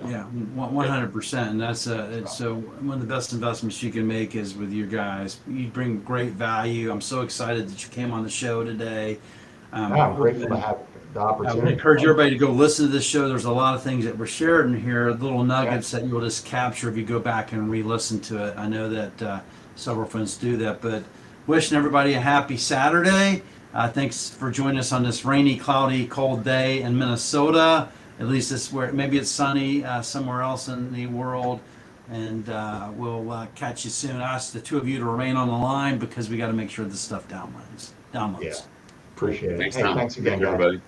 Speaker 5: Yeah, 100%. And that's so one of the best investments you can make is with you guys. You bring great value. I'm so excited that you came on the show today.
Speaker 4: I'm grateful to have the
Speaker 5: I would
Speaker 4: opportunity.
Speaker 5: encourage everybody to go listen to this show. There's a lot of things that were shared in here, little nuggets that you'll just capture if you go back and re-listen to it. I know that several friends do that, but wishing everybody a happy Saturday. Thanks for joining us on this rainy, cloudy, cold day in Minnesota. At least it's where maybe it's sunny somewhere else in the world. And we'll catch you soon. I ask the two of you to remain on the line because we got to make sure this stuff downloads.
Speaker 4: Yeah, appreciate it.
Speaker 2: Thanks,
Speaker 4: Hey,
Speaker 2: Tom.
Speaker 4: thanks again,
Speaker 2: Thank you,
Speaker 4: guys.
Speaker 2: everybody.